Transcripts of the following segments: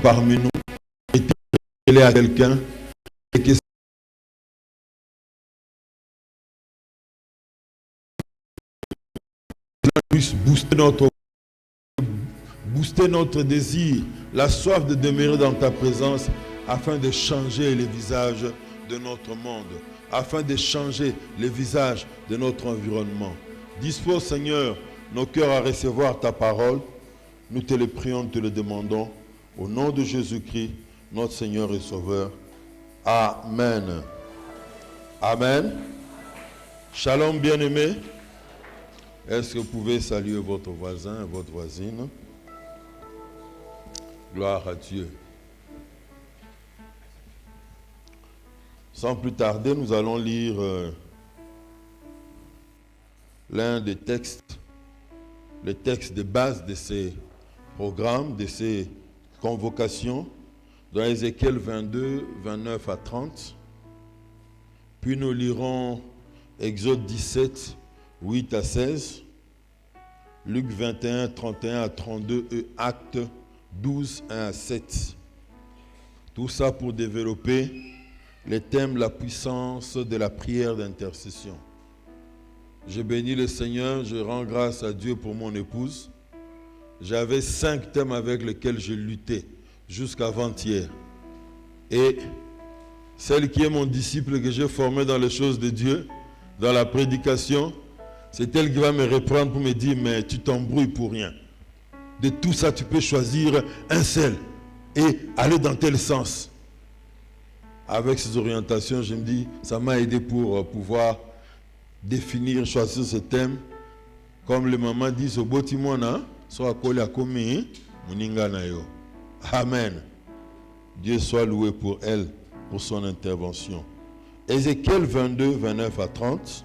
parmi nous et télé à quelqu'un et que cela puisse booster notre désir, la soif de demeurer dans ta présence afin de changer les visages de notre monde, afin de changer les visages de notre environnement. Dispose, Seigneur, nos cœurs à recevoir ta parole. Nous te le prions, te le demandons. Au nom de Jésus-Christ, notre Seigneur et Sauveur. Amen. Amen. Shalom, bien-aimés. Est-ce que vous pouvez saluer votre voisin et votre voisine? Gloire à Dieu. Sans plus tarder, nous allons lire l'un des textes, le texte de base de ces programmes, de ces convocations, dans Ézéchiel 22, 29 à 30. Puis nous lirons Exode 17, 8 à 16, Luc 21, 31 à 32 et Actes 12, 1 à 7. Tout ça pour développer les thèmes, la puissance de la prière d'intercession. Je bénis le Seigneur, je rends grâce à Dieu pour mon épouse. J'avais 5 thèmes avec lesquels je luttais jusqu'avant-hier. Et celle qui est mon disciple que j'ai formé dans les choses de Dieu, dans la prédication, c'est elle qui va me reprendre pour me dire, mais tu t'embrouilles pour rien. De tout ça, tu peux choisir un seul et aller dans tel sens. Avec ces orientations, je me dis, ça m'a aidé pour pouvoir définir, choisir ce thème. Comme les mamans disent, au botimona, soit collé à komi, muninga na yo. Amen. Dieu soit loué pour elle, pour son intervention. Ézéchiel 22, 29 à 30.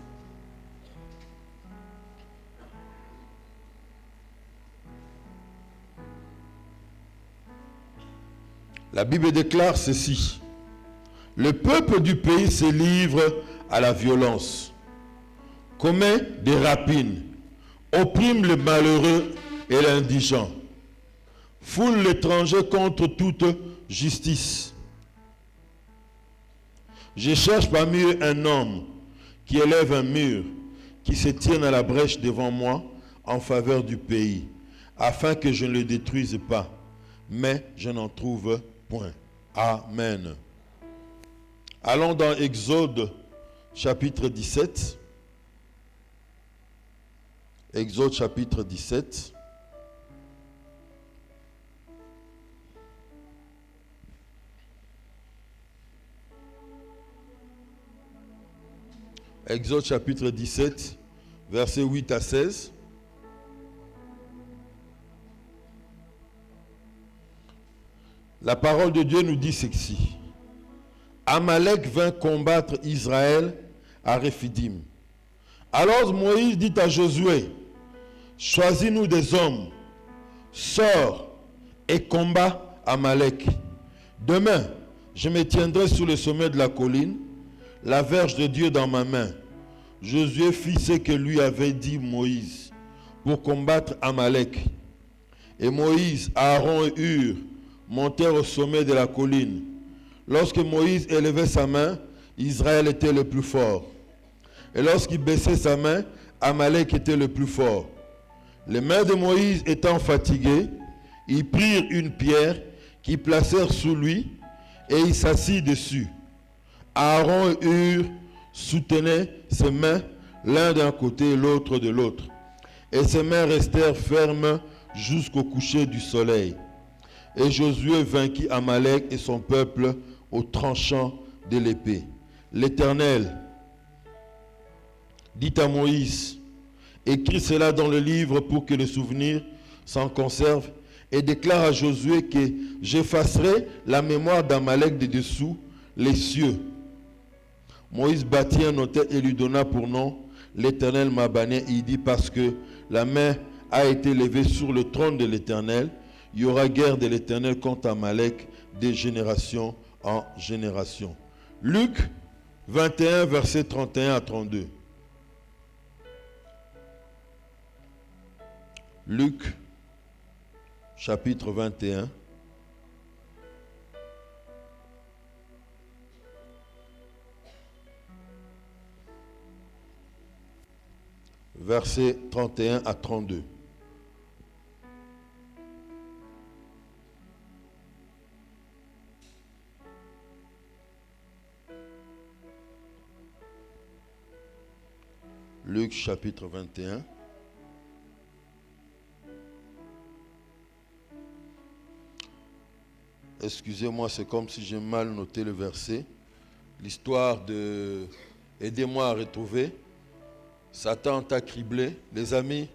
La Bible déclare ceci. Le peuple du pays se livre à la violence, commet des rapines, opprime le malheureux et l'indigent, foule l'étranger contre toute justice. Je cherche parmi eux un homme qui élève un mur, qui se tienne à la brèche devant moi en faveur du pays, afin que je ne le détruise pas, mais je n'en trouve point. Amen. Allons dans Exode chapitre 17. Exode chapitre 17. Exode chapitre 17, versets 8 à 16. La parole de Dieu nous dit ceci. Amalek vint combattre Israël à Rephidim. Alors Moïse dit à Josué, choisis-nous des hommes, sors et combat Amalek. Demain, je me tiendrai sur le sommet de la colline, la verge de Dieu dans ma main. Josué fit ce que lui avait dit Moïse pour combattre Amalek. Et Moïse, Aaron et Hur montèrent au sommet de la colline. Lorsque Moïse élevait sa main, Israël était le plus fort. Et lorsqu'il baissait sa main, Amalek était le plus fort. Les mains de Moïse étant fatiguées, ils prirent une pierre qu'ils placèrent sous lui et il s'assit dessus. Aaron et Hur soutenaient ses mains l'un d'un côté et l'autre de l'autre. Et ses mains restèrent fermes jusqu'au coucher du soleil. Et Josué vainquit Amalek et son peuple au tranchant de l'épée. L'Éternel dit à Moïse, écris cela dans le livre pour que le souvenir s'en conserve et déclare à Josué que j'effacerai la mémoire d'Amalek de dessous les cieux. Moïse bâtit un autel et lui donna pour nom l'Éternel m'a banni. Il dit parce que la main a été levée sur le trône de l'Éternel, il y aura guerre de l'Éternel contre Amalek de génération en génération. Luc 21, versets 31 à 32. Luc, chapitre 21. Versets 31 à 32. Luc chapitre 21. Excusez-moi, c'est comme si j'ai mal noté le verset. L'histoire de « Aidez-moi à retrouver ». Satan t'a criblé. Les amis,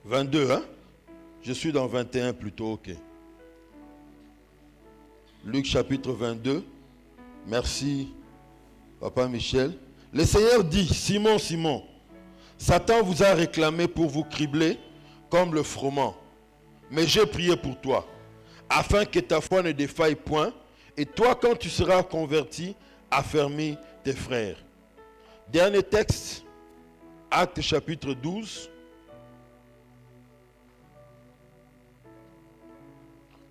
22, hein? Je suis dans 21 plutôt, ok. Luc chapitre 22. Merci, Papa Michel. Le Seigneur dit, Simon, Simon, Satan vous a réclamé pour vous cribler comme le froment. Mais j'ai prié pour toi, afin que ta foi ne défaille point. Et toi, quand tu seras converti, affermis tes frères. Dernier texte, Actes chapitre 12.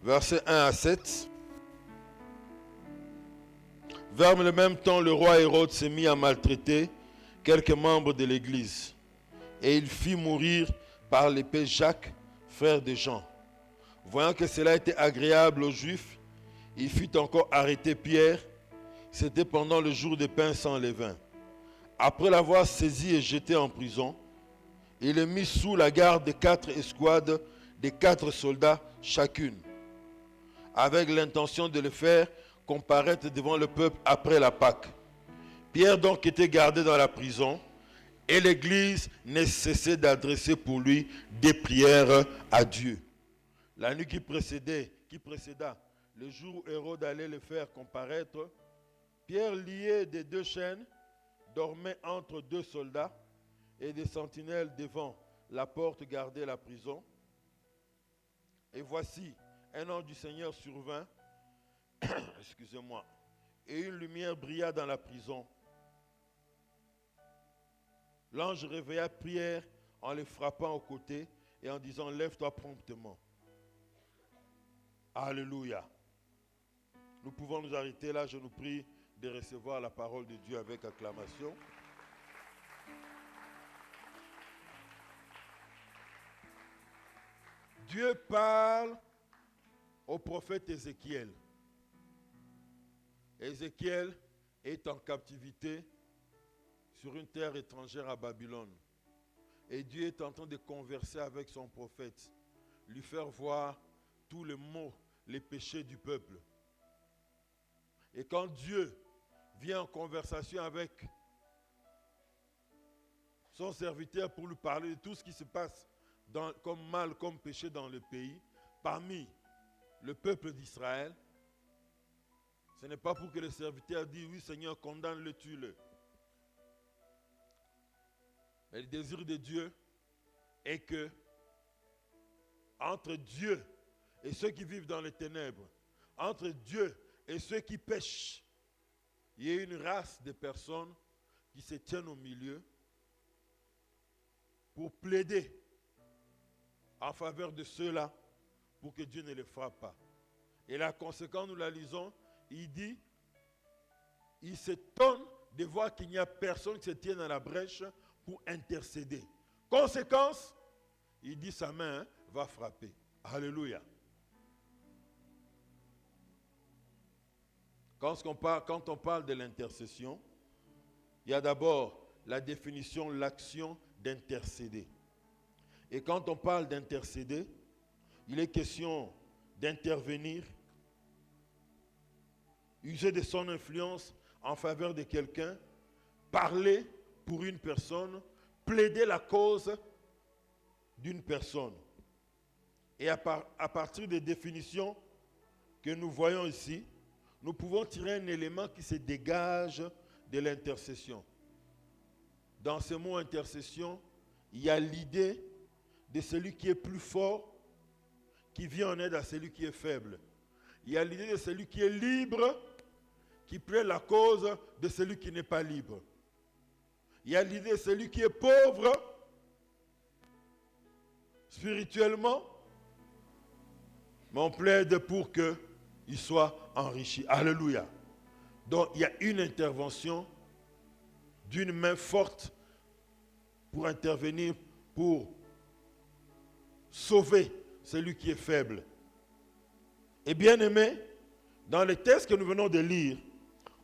Versets 1 à 7. Vers le même temps, le roi Hérode s'est mis à maltraiter quelques membres de l'Église. Et il fit mourir par l'épée Jacques, frère de Jean. Voyant que cela était agréable aux Juifs, il fit encore arrêter Pierre. C'était pendant le jour des pains sans levain. Après l'avoir saisi et jeté en prison, il le mit sous la garde de 4 escouades de 4 soldats chacune, avec l'intention de le faire comparaître devant le peuple après la Pâque. Pierre donc était gardé dans la prison, et l'Église ne cessait d'adresser pour lui des prières à Dieu. La nuit qui précéda le jour où Hérode allait le faire comparaître, Pierre, lié de 2 chaînes, dormait entre 2 soldats, et des sentinelles devant la porte gardaient la prison. Et voici, un ange du Seigneur survint, excusez-moi, et une lumière brilla dans la prison. L'ange réveilla Pierre en le frappant au côté et en disant, lève-toi promptement. Alléluia. Nous pouvons nous arrêter là, je nous prie de recevoir la parole de Dieu avec acclamation. Dieu parle au prophète Ézéchiel. Ézéchiel est en captivité sur une terre étrangère à Babylone. Et Dieu est en train de converser avec son prophète, lui faire voir tous les maux, les péchés du peuple. Et quand Dieu vient en conversation avec son serviteur pour lui parler de tout ce qui se passe comme mal, comme péché dans le pays, parmi le peuple d'Israël, ce n'est pas pour que le serviteur dise, oui Seigneur, condamne-le, tue-le. Mais le désir de Dieu est que, entre Dieu et ceux qui vivent dans les ténèbres, entre Dieu et ceux qui pêchent, il y a une race de personnes qui se tiennent au milieu pour plaider en faveur de ceux-là pour que Dieu ne les frappe pas. Et la conséquence, nous la lisons, il dit, il s'étonne de voir qu'il n'y a personne qui se tienne à la brèche pour intercéder. Conséquence, il dit sa main va frapper. Alléluia. Quand on parle de l'intercession, il y a d'abord la définition, l'action d'intercéder. Et quand on parle d'intercéder, il est question d'intervenir, user de son influence en faveur de quelqu'un, parler pour une personne, plaider la cause d'une personne. Et à partir des définitions que nous voyons ici, nous pouvons tirer un élément qui se dégage de l'intercession. Dans ce mot intercession, il y a l'idée de celui qui est plus fort, qui vient en aide à celui qui est faible. Il y a l'idée de celui qui est libre, qui plaide la cause de celui qui n'est pas libre. Il y a l'idée de celui qui est pauvre, spirituellement, mais on plaide pour qu'il soit enrichi. Alléluia. Donc il y a une intervention d'une main forte pour intervenir, pour sauver celui qui est faible. Et bien aimé, dans les textes que nous venons de lire,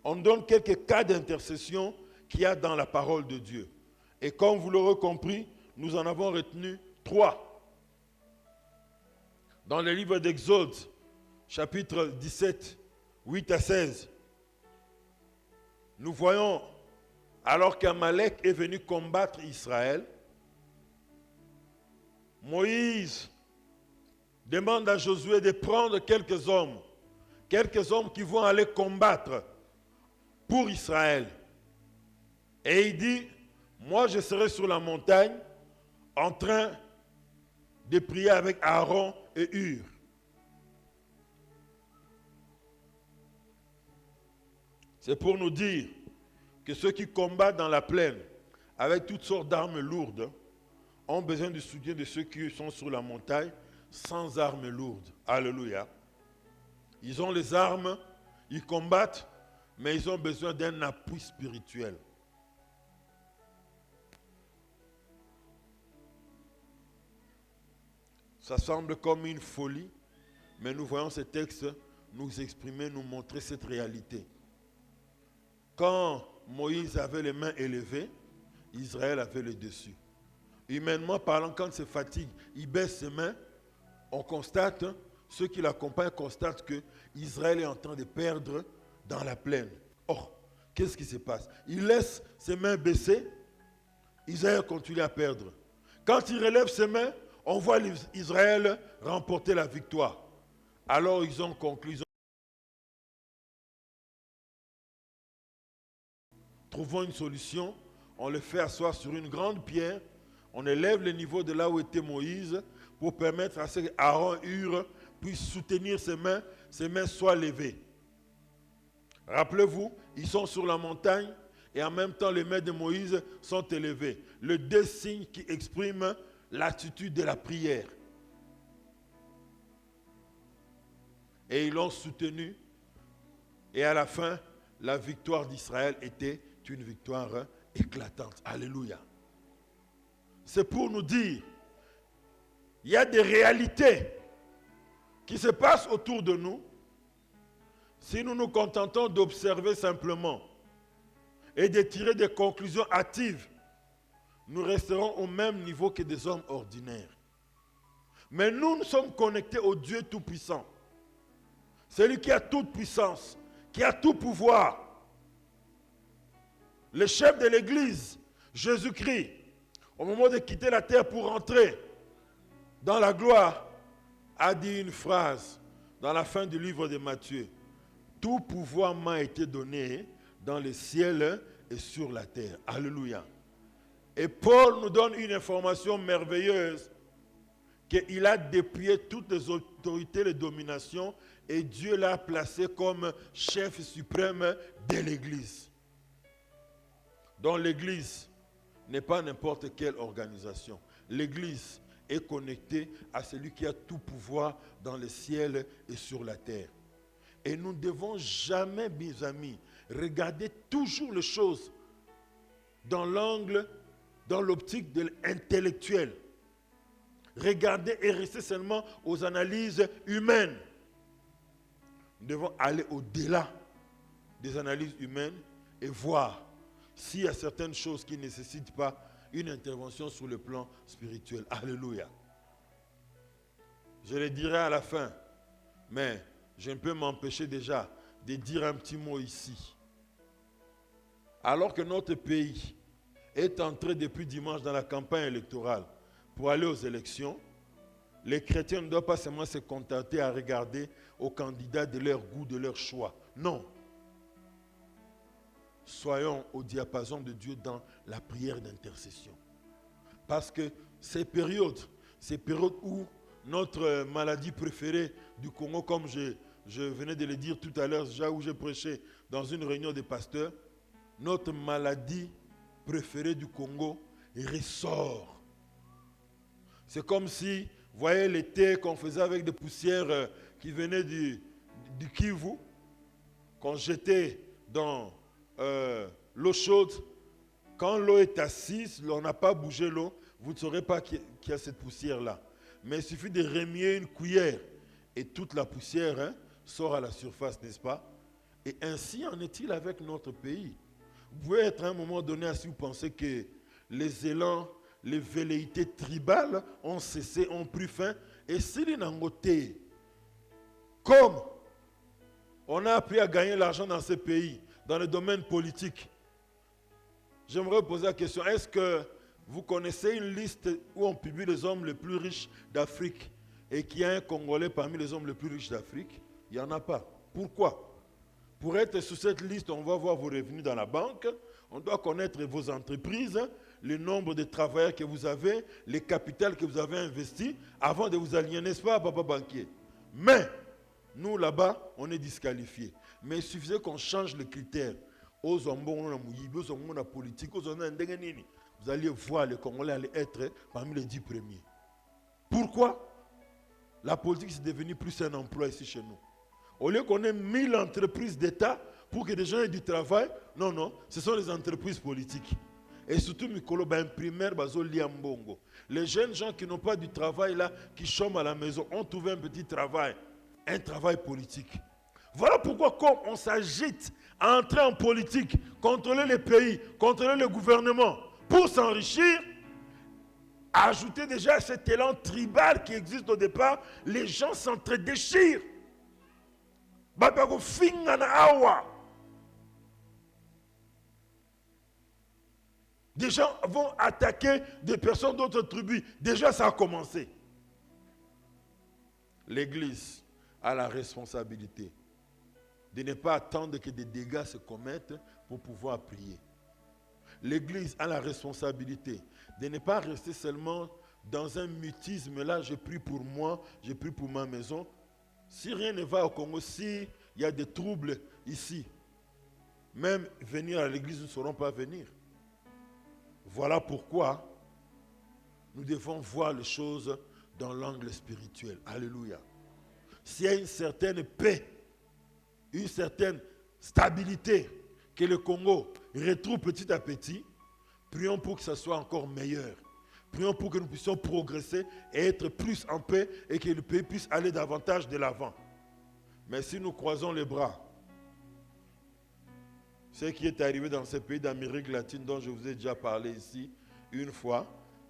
on donne quelques cas d'intercession qu'il y a dans la parole de Dieu. Et comme vous l'aurez compris, nous en avons retenu 3. Dans le livre d'Exode, chapitre 17, 8 à 16, nous voyons, alors qu'Amalek est venu combattre Israël, Moïse demande à Josué de prendre quelques hommes qui vont aller combattre pour Israël. Et il dit, moi je serai sur la montagne en train de prier avec Aaron et Hur. C'est pour nous dire que ceux qui combattent dans la plaine avec toutes sortes d'armes lourdes ont besoin du soutien de ceux qui sont sur la montagne sans armes lourdes. Alléluia. Ils ont les armes, ils combattent, mais ils ont besoin d'un appui spirituel. Ça semble comme une folie, mais nous voyons ces textes nous exprimer, nous montrer cette réalité. Quand Moïse avait les mains élevées, Israël avait le dessus. Humainement parlant, quand il se fatigue, il baisse ses mains, on constate, ceux qui l'accompagnent constatent que Israël est en train de perdre dans la plaine. Or, qu'est-ce qui se passe? Il laisse ses mains baisser, Israël continue à perdre. Quand il relève ses mains, on voit Israël remporter la victoire. Alors ils ont conclu, trouvons une solution, on le fait asseoir sur une grande pierre, on élève le niveau de là où était Moïse pour permettre à ce qu'Aaron et Hur puissent soutenir ses mains soient levées. Rappelez-vous, ils sont sur la montagne et en même temps les mains de Moïse sont élevées. Le deux signes qui expriment l'attitude de la prière. Et ils l'ont soutenu. Et à la fin, la victoire d'Israël était une victoire éclatante. Alléluia. C'est pour nous dire, il y a des réalités qui se passent autour de nous. Si nous nous contentons d'observer simplement et de tirer des conclusions hâtives, nous resterons au même niveau que des hommes ordinaires. Mais nous sommes connectés au Dieu Tout-Puissant. Celui qui a toute puissance, qui a tout pouvoir. Le chef de l'Église, Jésus-Christ, au moment de quitter la terre pour entrer dans la gloire, a dit une phrase dans la fin du livre de Matthieu. Tout pouvoir m'a été donné dans le ciel et sur la terre. Alléluia. Et Paul nous donne une information merveilleuse qu'il a dépouillé toutes les autorités, les dominations, et Dieu l'a placé comme chef suprême de l'Église. Donc l'Église n'est pas n'importe quelle organisation. L'Église est connectée à celui qui a tout pouvoir dans le ciel et sur la terre. Et nous ne devons jamais, mes amis, regarder toujours les choses dans l'angle, dans l'optique de l'intellectuel. Regarder et rester seulement aux analyses humaines. Nous devons aller au-delà des analyses humaines et voir s'il y a certaines choses qui ne nécessitent pas une intervention sur le plan spirituel. Alléluia. Je le dirai à la fin, mais je ne peux m'empêcher déjà de dire un petit mot ici. Alors que notre pays est entré depuis dimanche dans la campagne électorale pour aller aux élections, les chrétiens ne doivent pas seulement se contenter à regarder aux candidats de leur goût, de leur choix. Non. Soyons au diapason de Dieu dans la prière d'intercession. Parce que ces périodes où notre maladie préférée du Congo, comme je venais de le dire tout à l'heure, déjà où j'ai prêché dans une réunion des pasteurs, notre maladie préférée du Congo ressort. C'est comme si, vous voyez les thés qu'on faisait avec des poussières qui venaient du Kivu, qu'on jetait dans l'eau chaude. Quand l'eau est assise, on n'a pas bougé l'eau, vous ne saurez pas qu'il y a cette poussière-là. Mais il suffit de remuer une cuillère et toute la poussière sort à la surface, n'est-ce pas? Et ainsi en est-il avec notre pays. Vous pouvez être à un moment donné, si vous pensez que les élans, les velléités tribales ont cessé, ont pris fin. Et s'il n'en côté, comme on a appris à gagner l'argent dans ces pays, dans le domaine politique, j'aimerais vous poser la question, est-ce que vous connaissez une liste où on publie les hommes les plus riches d'Afrique et qu'il y a un Congolais parmi les hommes les plus riches d'Afrique? Il n'y en a pas. Pourquoi? Pour être sur cette liste, on va voir vos revenus dans la banque, on doit connaître vos entreprises, le nombre de travailleurs que vous avez, les capitales que vous avez investis, avant de vous aligner, n'est-ce pas, papa banquier? Mais, nous là-bas, on est disqualifiés. Mais il suffisait qu'on change les critères. Vous alliez voir les Congolais allaient être parmi les 10 premiers. Pourquoi? La politique c'est devenu plus un emploi ici chez nous. Au lieu qu'on ait 1000 entreprises d'État pour que des gens aient du travail, non, ce sont les entreprises politiques. Et surtout, Mikolo, imprimaire, Liambongo. Les jeunes gens qui n'ont pas du travail là, qui chôment à la maison, ont trouvé un petit travail, un travail politique. Voilà pourquoi, comme on s'agite à entrer en politique, contrôler les pays, contrôler le gouvernement, pour s'enrichir, ajouter déjà cet élan tribal qui existe au départ, les gens s'entre-déchirent. Des gens vont attaquer des personnes d'autres tribus. Déjà, ça a commencé. L'Église a la responsabilité de ne pas attendre que des dégâts se commettent pour pouvoir prier. L'Église a la responsabilité de ne pas rester seulement dans un mutisme. Là, je prie pour moi, je prie pour ma maison. Si rien ne va au Congo, s'il y a des troubles ici, même venir à l'église, nous ne saurons pas venir. Voilà pourquoi nous devons voir les choses dans l'angle spirituel. Alléluia. S'il y a une certaine paix, une certaine stabilité que le Congo retrouve petit à petit, prions pour que ça soit encore meilleur. Prions pour que nous puissions progresser et être plus en paix et que le pays puisse aller davantage de l'avant. Mais si nous croisons les bras, ce qui est arrivé dans ces pays d'Amérique latine dont je vous ai déjà parlé ici, une fois,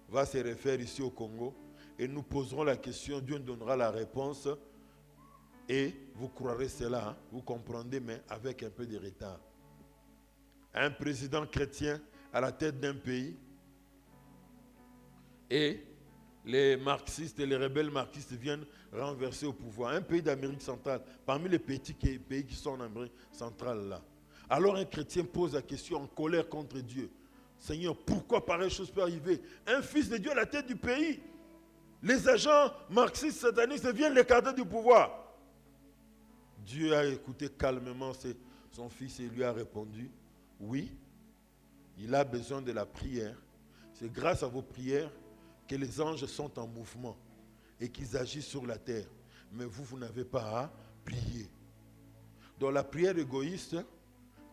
va se refaire ici au Congo et nous poserons la question, Dieu nous donnera la réponse et vous croirez cela, vous comprendrez, mais avec un peu de retard. Un président chrétien à la tête d'un pays, et les marxistes et les rebelles marxistes viennent renverser au pouvoir. Un pays d'Amérique centrale, parmi les petits pays qui sont en Amérique centrale là. Alors un chrétien pose la question en colère contre Dieu. Seigneur, pourquoi pareille chose peut arriver? Un fils de Dieu à la tête du pays. Les agents marxistes satanistes viennent l'écarter du pouvoir. Dieu a écouté calmement son fils et lui a répondu, oui, il a besoin de la prière. C'est grâce à vos prières que les anges sont en mouvement et qu'ils agissent sur la terre. Mais vous n'avez pas à prier. Donc la prière égoïste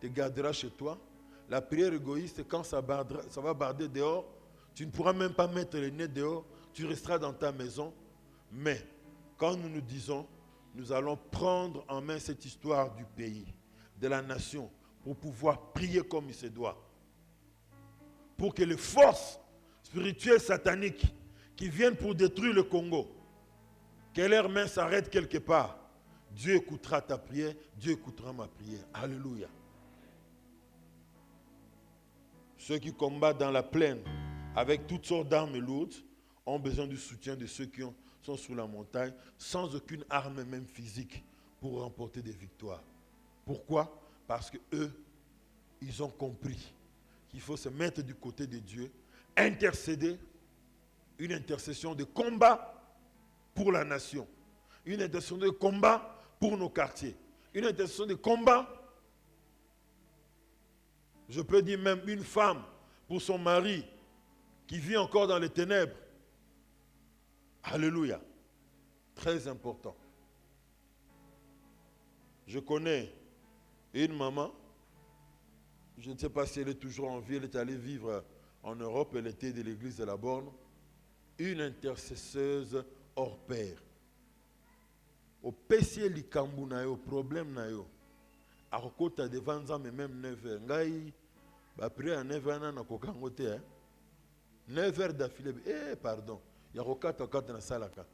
te gardera chez toi. La prière égoïste, quand ça va barder dehors, tu ne pourras même pas mettre le nez dehors, tu resteras dans ta maison. Mais quand nous nous disons, nous allons prendre en main cette histoire du pays, de la nation, pour pouvoir prier comme il se doit. Pour que les forces spirituelles sataniques qui viennent pour détruire le Congo, que leurs mains s'arrêtent quelque part, Dieu écoutera ta prière, Dieu écoutera ma prière. Alléluia. Ceux qui combattent dans la plaine avec toutes sortes d'armes lourdes ont besoin du soutien de ceux qui sont sur la montagne, sans aucune arme même physique, pour remporter des victoires. Pourquoi? Parce que eux, ils ont compris qu'il faut se mettre du côté de Dieu, intercéder, une intercession de combat pour la nation, une intercession de combat pour nos quartiers, une intercession de combat, je peux dire même une femme pour son mari qui vit encore dans les ténèbres. Alléluia. Très important. Je connais une maman, je ne sais pas si elle est toujours en vie, elle est allée vivre en Europe, elle était de l'église de la Borne, une intercesseuse hors pair. Au PC likambu na yo, problème na yo. A kokota devant Nzambe même 9h. Ngai ba prier à 9h na kokangote hein. 9h d'affilée. Pardon. Ya kokata na salaka.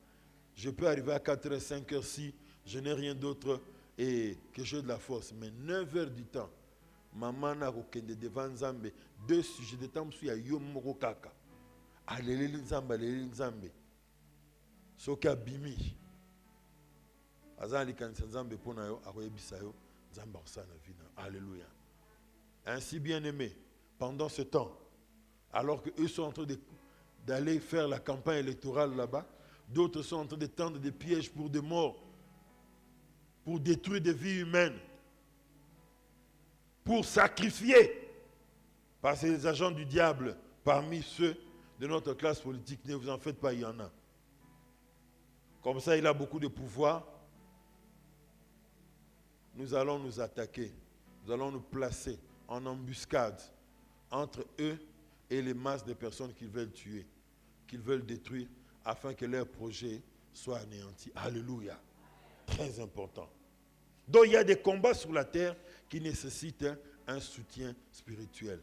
Je peux arriver à 4h, 5h si je n'ai rien d'autre et que j'ai de la force. Mais 9h du temps, maman na kokende devant Nzambe, deux sujets de temps sur ya yo moko kaka. Aleleli Nzambe, aleleli Nzambe. Soka bimi. Azali kanisa Nzambe pona yo, akoyebisa yo, Nzambe osana vina. Alléluia. Ainsi bien aimé, pendant ce temps, alors qu'eux sont en train d'aller faire la campagne électorale là-bas, d'autres sont en train de tendre des pièges pour des morts, pour détruire des vies humaines, pour sacrifier. Parce que les agents du diable, parmi ceux de notre classe politique, ne vous en faites pas, il y en a. Comme ça, il a beaucoup de pouvoir. Nous allons nous attaquer, nous allons nous placer en embuscade entre eux et les masses de personnes qu'ils veulent tuer, qu'ils veulent détruire, afin que leur projet soit anéanti. Alléluia. Très important. Donc il y a des combats sur la terre qui nécessitent un soutien spirituel.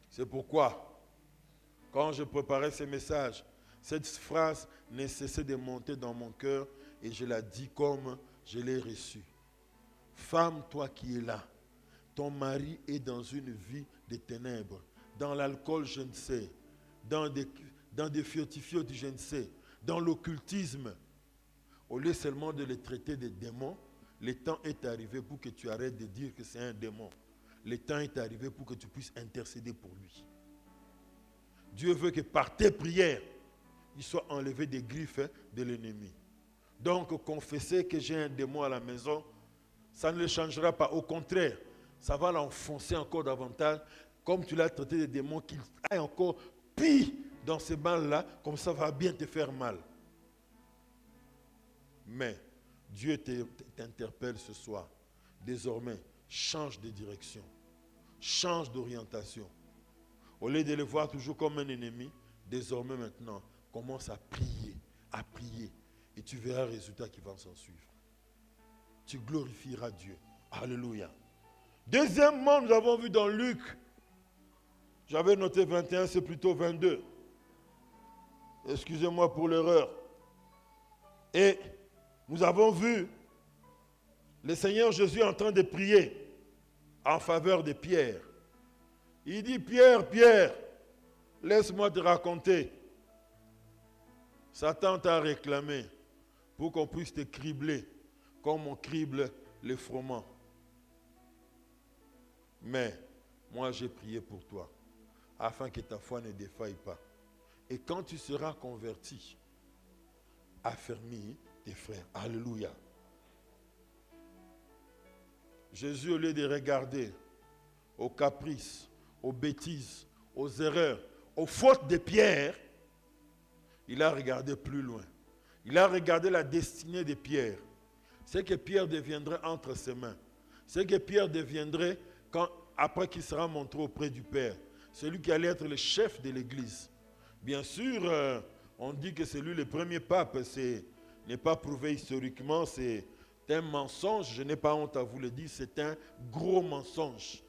C'est pourquoi, quand je préparais ces messages, cette phrase ne cessait de monter dans mon cœur et je la dis comme je l'ai reçue. Femme, toi qui es là, ton mari est dans une vie de ténèbres, dans l'alcool, je ne sais, dans des fiotifiotes, je ne sais, dans l'occultisme. Au lieu seulement de les traiter de démons, le temps est arrivé pour que tu arrêtes de dire que c'est un démon. Le temps est arrivé pour que tu puisses intercéder pour lui. Dieu veut que par tes prières, il soit enlevé des griffes de l'ennemi. Donc, confesser que j'ai un démon à la maison, ça ne le changera pas. Au contraire, ça va l'enfoncer encore davantage. Comme tu l'as traité de démons, qu'il aille encore pire dans ces balles-là, comme ça va bien te faire mal. Mais Dieu t'interpelle ce soir. Désormais, change de direction. Change d'orientation. Au lieu de le voir toujours comme un ennemi, désormais maintenant, commence à prier, et tu verras le résultat qui va s'en suivre. Tu glorifieras Dieu. Alléluia. Deuxièmement, nous avons vu dans Luc, j'avais noté 21, c'est plutôt 22. Excusez-moi pour l'erreur. Et nous avons vu le Seigneur Jésus en train de prier en faveur de Pierre. Il dit, Pierre, laisse-moi te raconter. Satan t'a réclamé pour qu'on puisse te cribler comme on crible les froment. Mais moi j'ai prié pour toi afin que ta foi ne défaille pas. Et quand tu seras converti, affermis tes frères. Alléluia. Jésus, au lieu de regarder aux caprices, aux bêtises, aux erreurs, aux fautes de Pierre, il a regardé plus loin. Il a regardé la destinée de Pierre. C'est que Pierre deviendrait entre ses mains. C'est que Pierre deviendrait, après qu'il sera montré auprès du Père, celui qui allait être le chef de l'Église. Bien sûr, on dit que c'est lui le premier pape. Ce n'est pas prouvé historiquement, c'est un mensonge. Je n'ai pas honte à vous le dire, c'est un gros mensonge.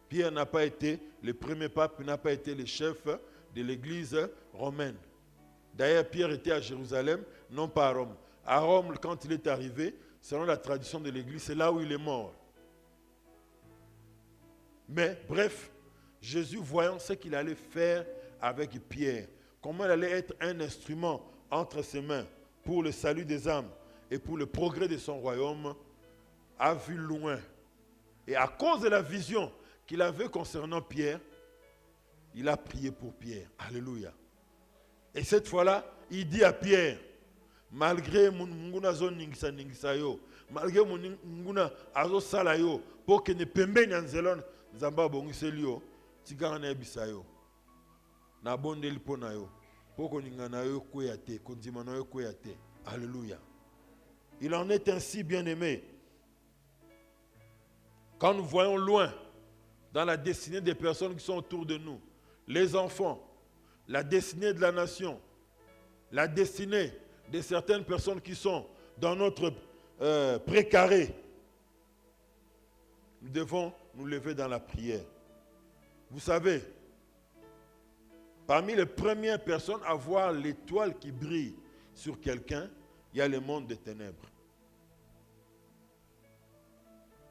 Pierre n'a pas été le premier pape, il n'a pas été le chef de l'Église romaine. D'ailleurs, Pierre était à Jérusalem, non pas à Rome. À Rome, quand il est arrivé, selon la tradition de l'Église, c'est là où il est mort. Mais bref, Jésus, voyant ce qu'il allait faire avec Pierre, comment il allait être un instrument entre ses mains pour le salut des âmes et pour le progrès de son royaume, a vu loin. Et à cause de la vision qu'il avait concernant Pierre, il a prié pour Pierre. Alléluia. Et cette fois-là, il dit à Pierre, malgré mon nguna zo ningisa yo, malgré mon nguna azo sala yo, pour que ne pembe nyanzelon zamba bongiseli yo, tigana na bisayo. Na bondeli pona yo. Alléluia. Il en est ainsi, bien-aimé. Quand nous voyons loin dans la destinée des personnes qui sont autour de nous, les enfants, la destinée de la nation, la destinée de certaines personnes qui sont dans notre précaré, nous devons nous lever dans la prière. Vous savez, parmi les premières personnes à voir l'étoile qui brille sur quelqu'un, il y a le monde des ténèbres.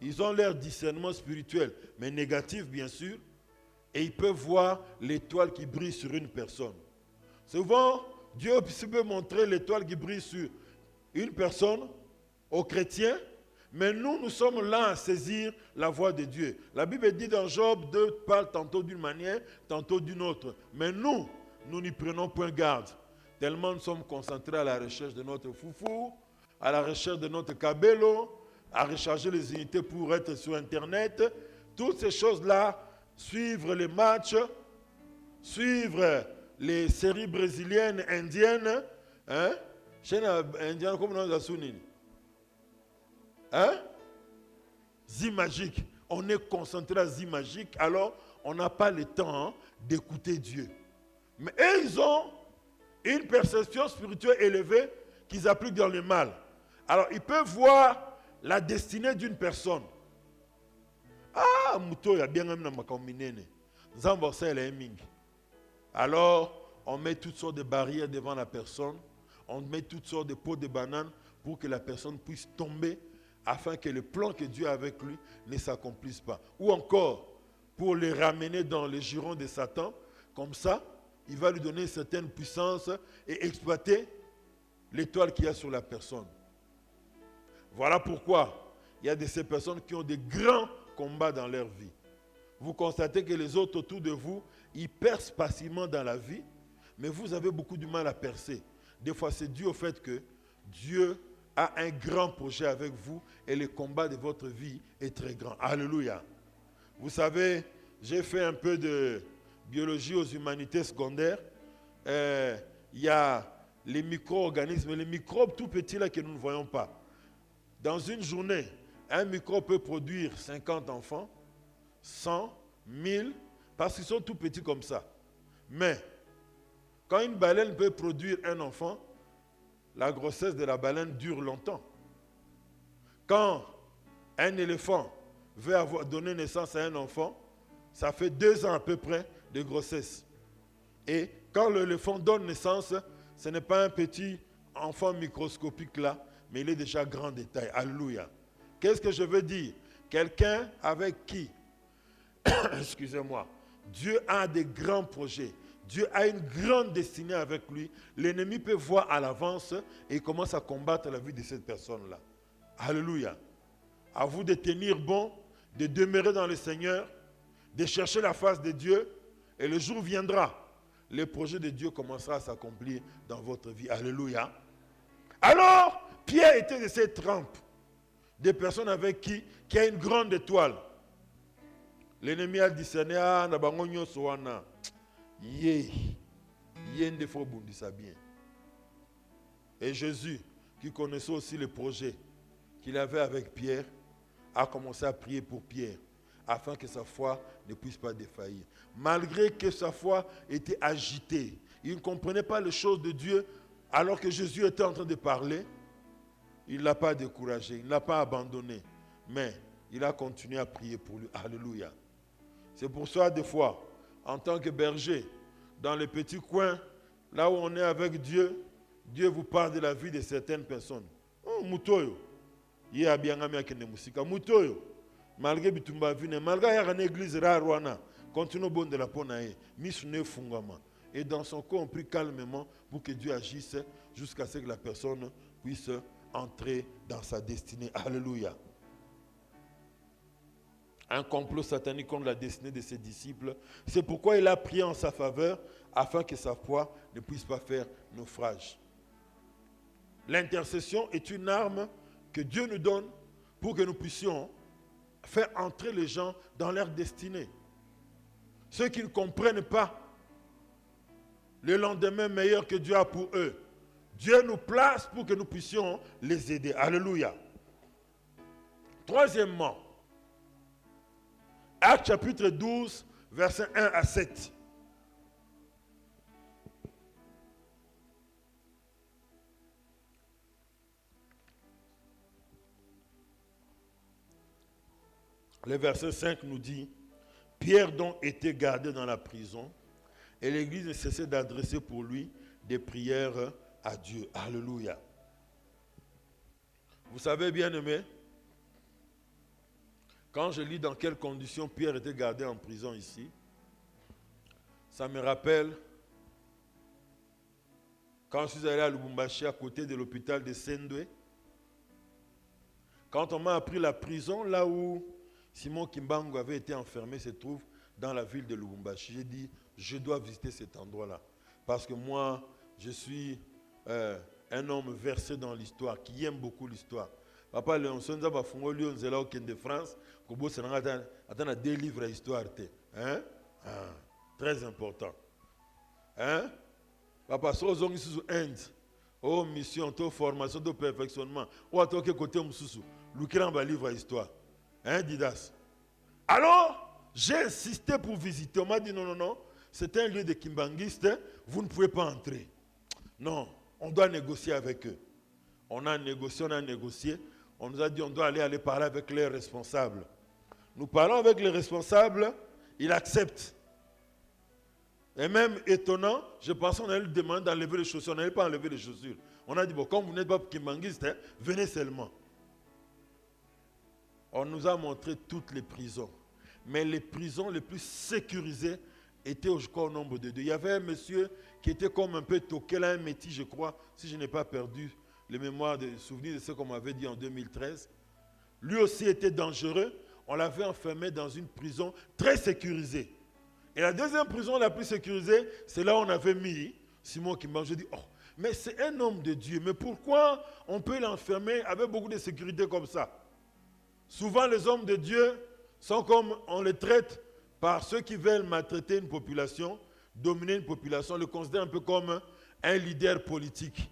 Ils ont leur discernement spirituel, mais négatif bien sûr, et ils peuvent voir l'étoile qui brille sur une personne. Souvent, Dieu peut montrer l'étoile qui brille sur une personne aux chrétiens, mais nous sommes là à saisir la voix de Dieu. La Bible dit dans Job, Dieu parle tantôt d'une manière, tantôt d'une autre. Mais nous n'y prenons point garde. Tellement nous sommes concentrés à la recherche de notre foufou, à la recherche de notre cabello, à recharger les unités pour être sur Internet. Toutes ces choses-là, suivre les matchs, suivre les séries brésiliennes, indiennes, hein? Indiennes, comme nous avons hein? Zimagique. On est concentré à Zimagique, alors on n'a pas le temps d'écouter Dieu. Mais eux, ils ont une perception spirituelle élevée qu'ils appliquent dans le mal. Alors, ils peuvent voir la destinée d'une personne. Ah, Mouto, il y a bien un makamine. Zamborsa, elle est mingi. Alors, on met toutes sortes de barrières devant la personne. On met toutes sortes de pots de bananes pour que la personne puisse tomber afin que le plan que Dieu a avec lui ne s'accomplisse pas. Ou encore, pour les ramener dans les girons de Satan. Comme ça, il va lui donner une certaine puissance et exploiter l'étoile qu'il y a sur la personne. Voilà pourquoi il y a de ces personnes qui ont de grands combats dans leur vie. Vous constatez que les autres autour de vous, ils percent passivement dans la vie, mais vous avez beaucoup de mal à percer. Des fois, c'est dû au fait que Dieu a un grand projet avec vous et le combat de votre vie est très grand. Alléluia. Vous savez, j'ai fait un peu de biologie aux humanités secondaires. Il y a les micro-organismes, les microbes tout petits là que nous ne voyons pas. Dans une journée, un microbe peut produire 50 enfants, 100, 1000, parce qu'ils sont tout petits comme ça. Mais, quand une baleine peut produire un enfant, la grossesse de la baleine dure longtemps. Quand un éléphant veut donner naissance à un enfant, ça fait 2 ans à peu près de grossesse. Et quand l'éléphant donne naissance, ce n'est pas un petit enfant microscopique là, mais il est déjà grand de taille. Alléluia. Qu'est-ce que je veux dire? Quelqu'un avec qui, excusez-moi, Dieu a des grands projets. Dieu a une grande destinée avec lui. L'ennemi peut voir à l'avance et il commence à combattre la vie de cette personne-là. Alléluia. À vous de tenir bon, de demeurer dans le Seigneur, de chercher la face de Dieu. Et le jour viendra, le projet de Dieu commencera à s'accomplir dans votre vie. Alléluia. Alors, Pierre était de ces trempes, des personnes avec qui a une grande étoile. L'ennemi a discerné, ah, nabangonyo soana, yende fo bundisa bien. Et Jésus, qui connaissait aussi le projet qu'il avait avec Pierre, a commencé à prier pour Pierre, afin que sa foi ne puisse pas défaillir. Malgré que sa foi était agitée, il ne comprenait pas les choses de Dieu, alors que Jésus était en train de parler, il ne l'a pas découragé, il ne l'a pas abandonné, mais il a continué à prier pour lui. Alléluia. C'est pour ça, des fois, en tant que berger, dans les petits coins, là où on est avec Dieu, Dieu vous parle de la vie de certaines personnes. Oh, Moutoyo. Il y a bien un qui musique. Moutoyo. Malgré bitumba vine, malgré une église rare, continue bon de la ponae, missionné fungama. Et dans son corps, on prie calmement pour que Dieu agisse jusqu'à ce que la personne puisse entrer dans sa destinée. Alléluia. Un complot satanique contre la destinée de ses disciples. C'est pourquoi il a prié en sa faveur afin que sa foi ne puisse pas faire naufrage. L'intercession est une arme que Dieu nous donne pour que nous puissions faire entrer les gens dans leur destinée. Ceux qui ne comprennent pas le lendemain meilleur que Dieu a pour eux. Dieu nous place pour que nous puissions les aider. Alléluia. Troisièmement, Actes chapitre 12, versets 1 à 7. Le verset 5 nous dit, Pierre donc était gardé dans la prison et l'église ne cessait d'adresser pour lui des prières à Dieu. Alléluia. Vous savez, bien-aimés, quand je lis dans quelles conditions Pierre était gardé en prison ici, ça me rappelle quand je suis allé à Lubumbashi à côté de l'hôpital de Sendwe. Quand on m'a appris la prison, là où Simon Kimbangu avait été enfermé, se trouve dans la ville de Lubumbashi. J'ai dit, je dois visiter cet endroit-là. Parce que moi, je suis un homme versé dans l'histoire, qui aime beaucoup l'histoire. Papa, on s'est dit, on au Ken de France, qu'on a deux livres d'histoire. Hein? Ah, très important. Hein? Papa, si on est sous Inde, oh, mission, formation, perfectionnement, ou à toi, côté, l'Ukraine va livre d'histoire. Hein, Didas? Alors, j'ai insisté pour visiter. On m'a dit non, c'est un lieu de kimbanguistes, vous ne pouvez pas entrer. Non, on doit négocier avec eux. On a négocié. On nous a dit on doit aller parler avec les responsables. Nous parlons avec les responsables, ils acceptent. Et même étonnant, je pensais qu'on allait lui demander d'enlever les chaussures. On n'allait pas enlever les chaussures. On a dit, bon, comme vous n'êtes pas kimbanguiste, venez seulement. On nous a montré toutes les prisons. Mais les prisons les plus sécurisées étaient au nombre de deux. Il y avait un monsieur qui était comme un peu toqué, là, un métis, je crois, si je n'ai pas perdu les mémoires, les souvenirs de ce qu'on m'avait dit en 2013. Lui aussi était dangereux. On l'avait enfermé dans une prison très sécurisée. Et la deuxième prison la plus sécurisée, c'est là où on avait mis Simon Kimbangu. Je dis, oh, mais c'est un homme de Dieu. Mais pourquoi on peut l'enfermer avec beaucoup de sécurité comme ça? Souvent, les hommes de Dieu sont comme on les traite par ceux qui veulent maltraiter une population, dominer une population, on le considère un peu comme un leader politique.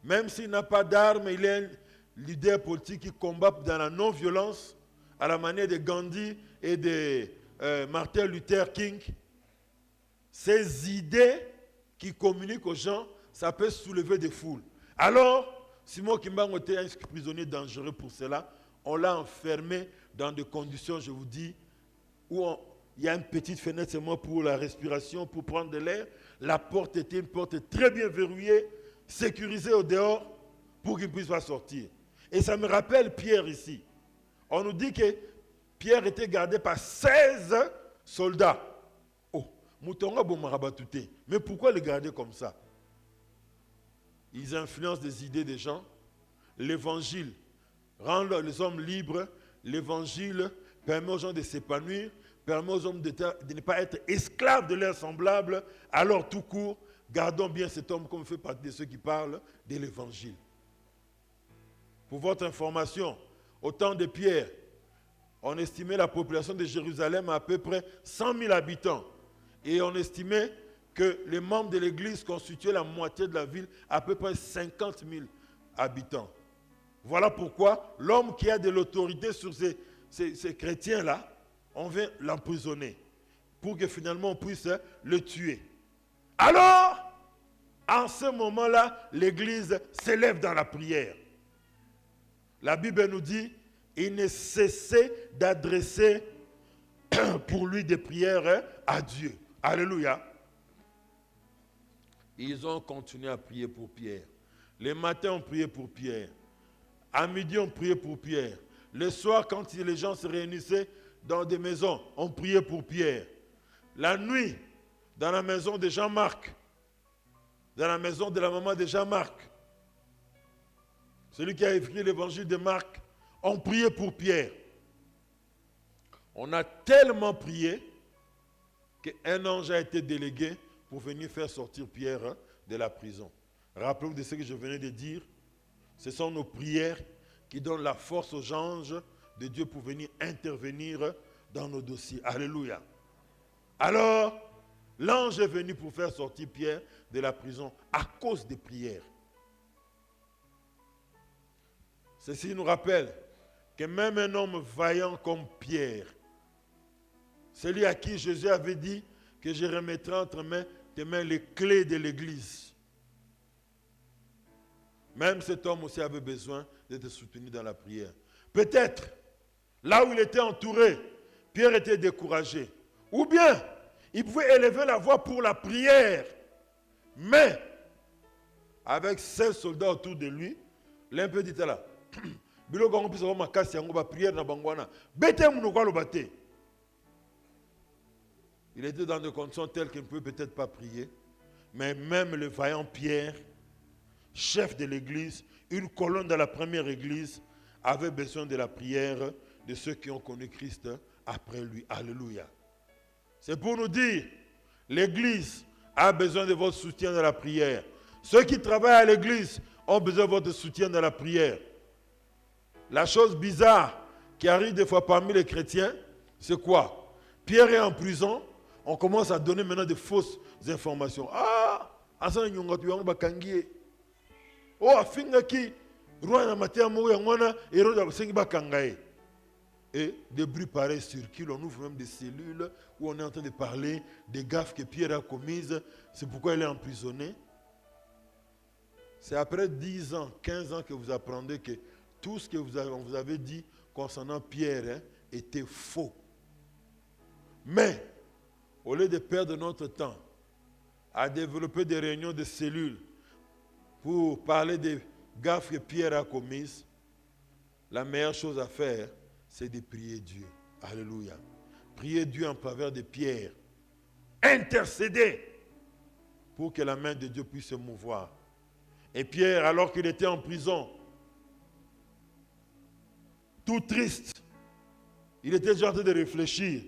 Même s'il n'a pas d'armes, il est un leader politique qui combat dans la non-violence, à la manière de Gandhi et de Martin Luther King. Ces idées qui communiquent aux gens, ça peut soulever des foules. Alors, Simon Kimbangu était un prisonnier dangereux pour cela. On l'a enfermé dans des conditions, je vous dis, où il y a une petite fenêtre seulement pour la respiration, pour prendre de l'air. La porte était une porte très bien verrouillée, sécurisée au dehors, pour qu'il ne puisse pas sortir. Et ça me rappelle Pierre ici. On nous dit que Pierre était gardé par 16 soldats. Oh, Moutonga Bomarabatouté. Mais pourquoi le garder comme ça? Ils influencent des idées des gens. L'évangile rend les hommes libres. L'évangile permet aux gens de s'épanouir, permet aux hommes de ne pas être esclaves de leurs semblables. Alors, tout court, gardons bien cet homme comme fait partie de ceux qui parlent de l'évangile. Pour votre information, au temps de Pierre, on estimait la population de Jérusalem à peu près 100 000 habitants. Et on estimait que les membres de l'église constituaient la moitié de la ville, à peu près 50 000 habitants. Voilà pourquoi l'homme qui a de l'autorité sur ces chrétiens-là, on vient l'emprisonner pour que finalement on puisse le tuer. Alors, en ce moment-là, l'église s'élève dans la prière. La Bible nous dit, il ne cessait d'adresser pour lui des prières à Dieu. Alléluia. Ils ont continué à prier pour Pierre. Les matins, on priait pour Pierre. À midi, on priait pour Pierre. Le soir, quand les gens se réunissaient dans des maisons, on priait pour Pierre. La nuit, dans la maison de Jean-Marc, dans la maison de la maman de Jean-Marc, celui qui a écrit l'évangile de Marc, on priait pour Pierre. On a tellement prié qu'un ange a été délégué pour venir faire sortir Pierre de la prison. Rappelez-vous de ce que je venais de dire. Ce sont nos prières qui donnent la force aux anges de Dieu pour venir intervenir dans nos dossiers. Alléluia. Alors, L'ange est venu pour faire sortir Pierre de la prison à cause des prières. Ceci nous rappelle que même un homme vaillant comme Pierre, celui à qui Jésus avait dit que je remettrai entre tes mains les clés de l'église, même cet homme aussi avait besoin d'être soutenu dans la prière. Peut-être, là où il était entouré, Pierre était découragé. Ou bien, il pouvait élever la voix pour la prière. Mais, avec 16 soldats autour de lui, l'un peut dire là, il était dans des conditions telles qu'il ne peut peut-être pas prier. Mais même le vaillant Pierre, chef de l'église, une colonne de la première église, avait besoin de la prière de ceux qui ont connu Christ après lui. Alléluia. C'est pour nous dire, l'église a besoin de votre soutien dans la prière. Ceux qui travaillent à l'église ont besoin de votre soutien dans la prière. La chose bizarre qui arrive des fois parmi les chrétiens, c'est quoi? Pierre est en prison, on commence à donner maintenant de fausses informations. Ah, asa nyonga tu yango bakangie. Oh, afinga ki roi na matia mo yangwana et roi sengi bakangae. Et des bruits pareils circulent, on ouvre même des cellules où on est en train de parler des gaffes que Pierre a commises, c'est pourquoi il est emprisonné. C'est après 10 ans, 15 ans que vous apprendez que tout ce que on vous avait dit concernant Pierre était faux. Mais, au lieu de perdre notre temps à développer des réunions de cellules pour parler des gaffes que Pierre a commises, la meilleure chose à faire, c'est de prier Dieu. Alléluia. Prier Dieu en faveur de Pierre. Intercéder pour que la main de Dieu puisse se mouvoir. Et Pierre, alors qu'il était en prison, tout triste, il était déjà en train de réfléchir.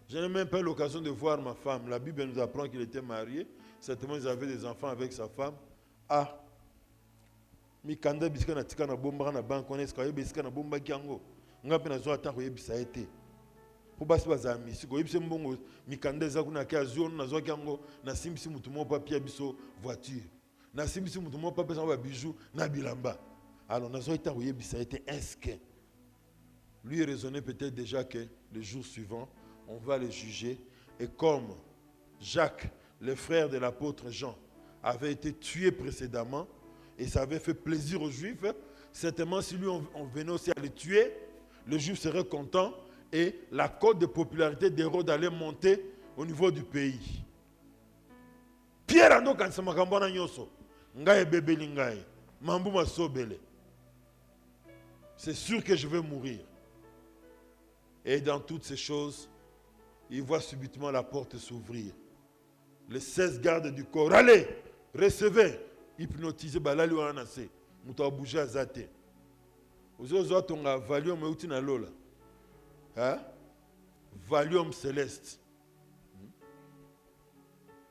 Je n'ai même pas eu l'occasion de voir ma femme. La Bible nous apprend qu'il était marié. Certainement, ils avaient des enfants avec sa femme. Ah, mikanda bisika na tika na bomba na bank on eska bisika na bomba kiango. Ngapi na zo ata ko yebisa ete. Po basi bazami siko yebise mbongo mikanda za kuna kia zone na zo kiango na simsi mutu mo papier biso voiture. Na simsi mutu mo papier sa ba bijoux na bilamba. Alors na zo ita ko yebisa ete eske. Lui raisonnait peut-être déjà que le jour suivant on va le juger. Et comme Jacques, le frère de l'apôtre Jean, avait été tué précédemment, et ça avait fait plaisir aux Juifs, certainement si lui on venait aussi à le tuer, le Juif serait content, et la cote de popularité d'Hérode allait monter au niveau du pays. Pierre ando kanisa makambo na nyoso, ngai bebeli ngai, mambu masobele. C'est sûr que je vais mourir. Et dans toutes ces choses, il voit subitement la porte s'ouvrir. Les 16 gardes du corps, allez, recevez, hypnotisez, balali wa anase, muta bouger azate. Ozo tonga valium euti na lola. Hein? Valium céleste.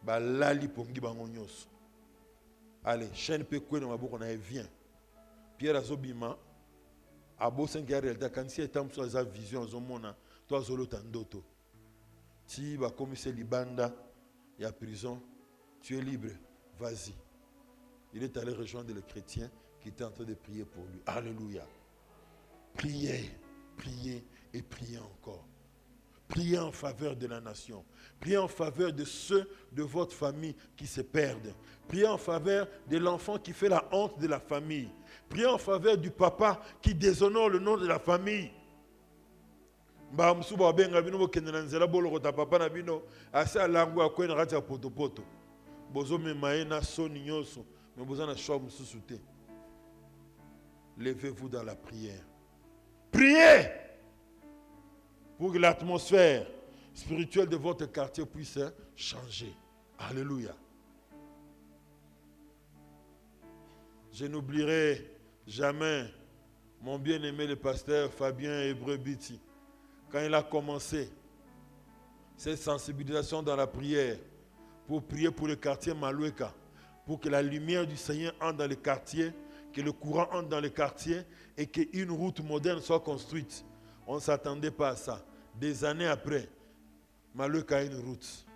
Balali pongi bango nyos. Allez, chaîne pe kwe na maboko na vient. Pierre azobima, abo sengi ya réalité kanisi etam so za vision azomona, to azolo tandoto. Si va commisser libanda et à prison, tu es libre, vas-y. Il est allé rejoindre les chrétiens qui étaient en train de prier pour lui. Alléluia. Priez, priez et priez encore. Priez en faveur de la nation. Priez en faveur de ceux de votre famille qui se perdent. Priez en faveur de l'enfant qui fait la honte de la famille. Priez en faveur du papa qui déshonore le nom de la famille. Ba msuba benga bino bokende na nzela bolo kota papa na bino asa langu akwena kati ya potopoto bozo memaye na soni nyoso mais bozo na choix mususu te. Levez-vous dans la prière. Priez pour que l'atmosphère spirituelle de votre quartier puisse changer. Alléluia. Je n'oublierai jamais mon bien-aimé le pasteur Fabien Hébreu-Biti. Quand il a commencé cette sensibilisation dans la prière, pour prier pour le quartier Maloueka, pour que la lumière du Seigneur entre dans le quartier, que le courant entre dans le quartier et qu'une route moderne soit construite. On ne s'attendait pas à ça. Des années après, Maloueka a une route.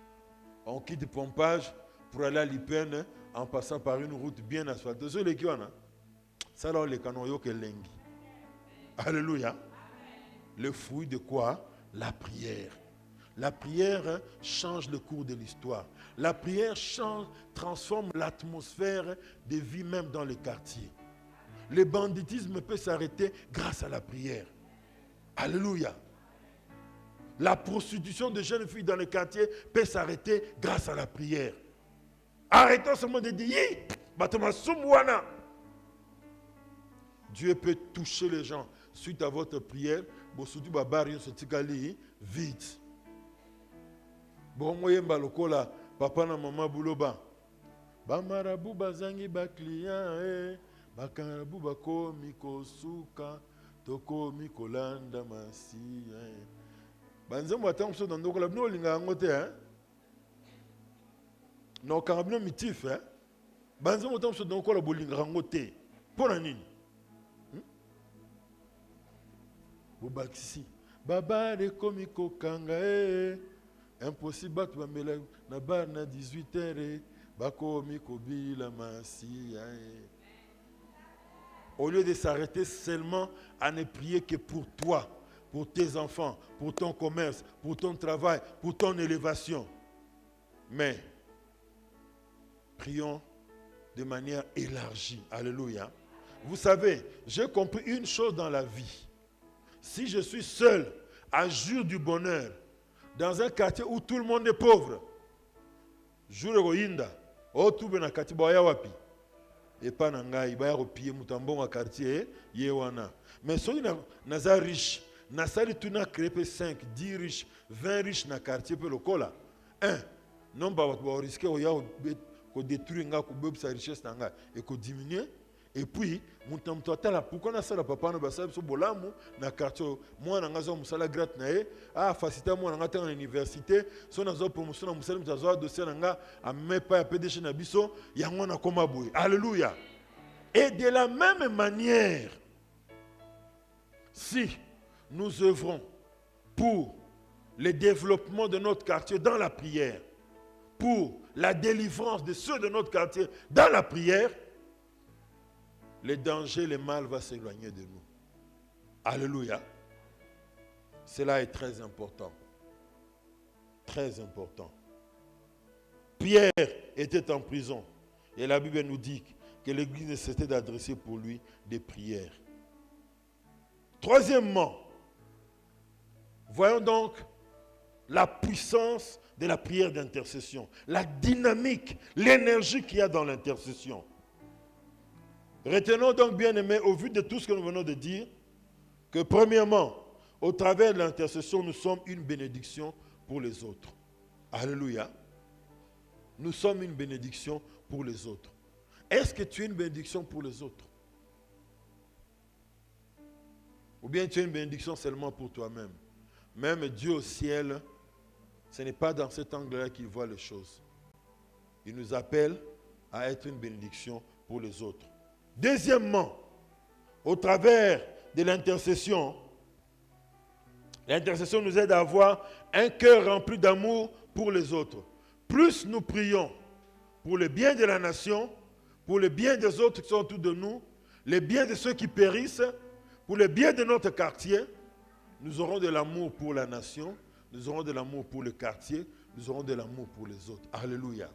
On quitte le pompage pour aller à l'Ipène en passant par une route bien asphaltée. C'est les qui ont, ça là, les canons, yo que lengi. Alléluia. Le fruit de quoi? La prière. La prière change le cours de l'histoire. La prière transforme l'atmosphère de vie même dans les quartiers. Le banditisme peut s'arrêter grâce à la prière. Alléluia. La prostitution de jeunes filles dans les quartiers peut s'arrêter grâce à la prière. Arrêtons seulement de dire, Dieu peut toucher les gens suite à votre prière. Vite. Bon, moi, lokola, papa na maman bouloba. Ba marabu bazangi ba client, ba karabu ba komi kosuka, toko mi kolanda masi. Banze mo atam so dans kola bino linga ngote hein. No karabino mitif hein. Banze mo atam so dans kola bolinga ngote. Pona nini? Bobakisi. Baba de komi kokanga impossible tu vas na bar na 18h bakomi kobila masi. Au lieu de s'arrêter seulement à ne prier que pour toi, pour tes enfants, pour ton commerce, pour ton travail, pour ton élévation. Mais prions de manière élargie. Alléluia. Vous savez, j'ai compris une chose dans la vie. Si je suis seul à jour du bonheur, dans un quartier où tout le monde est pauvre, jour roinda, oh tout ben quartier boya wapi, et pas nangai baya ropier mutambon à quartier yewana. Mais si naza riche, nasali tu na créé 5, 10 riches, 20 riches na quartier pe lokola. Non ba risquer oya ko détruire nga ko bob sa richesse nanga et ko diminuer. Et puis, pourquoi on a ça, papa, on a ça, na quartier, moi, on a ça, musala gratte nae, facilité, moi, on a en université, si on a ça, promotion, on a ça, dossier, on a même pas PDG Nabiso, il y a un comme aboué. Alléluia. Et de la même manière, si nous œuvrons pour le développement de notre quartier dans la prière, pour la délivrance de ceux de notre quartier dans la prière, les dangers, le mal va s'éloigner de nous. Alléluia. Cela est très important. Très important. Pierre était en prison. Et la Bible nous dit que l'Église nécessitait d'adresser pour lui des prières. Troisièmement, voyons donc la puissance de la prière d'intercession. La dynamique, l'énergie qu'il y a dans l'intercession. Retenons donc, bien aimés, au vu de tout ce que nous venons de dire, que premièrement, au travers de l'intercession, nous sommes une bénédiction pour les autres. Alléluia. Nous sommes une bénédiction pour les autres. Est-ce que tu es une bénédiction pour les autres? Ou bien tu es une bénédiction seulement pour toi-même? Même Dieu au ciel, ce n'est pas dans cet angle-là qu'il voit les choses. Il nous appelle à être une bénédiction pour les autres. Deuxièmement, au travers de l'intercession, l'intercession nous aide à avoir un cœur rempli d'amour pour les autres. Plus nous prions pour le bien de la nation, pour le bien des autres qui sont autour de nous, le bien de ceux qui périssent, pour le bien de notre quartier, nous aurons de l'amour pour la nation, nous aurons de l'amour pour le quartier, nous aurons de l'amour pour les autres. Alléluia.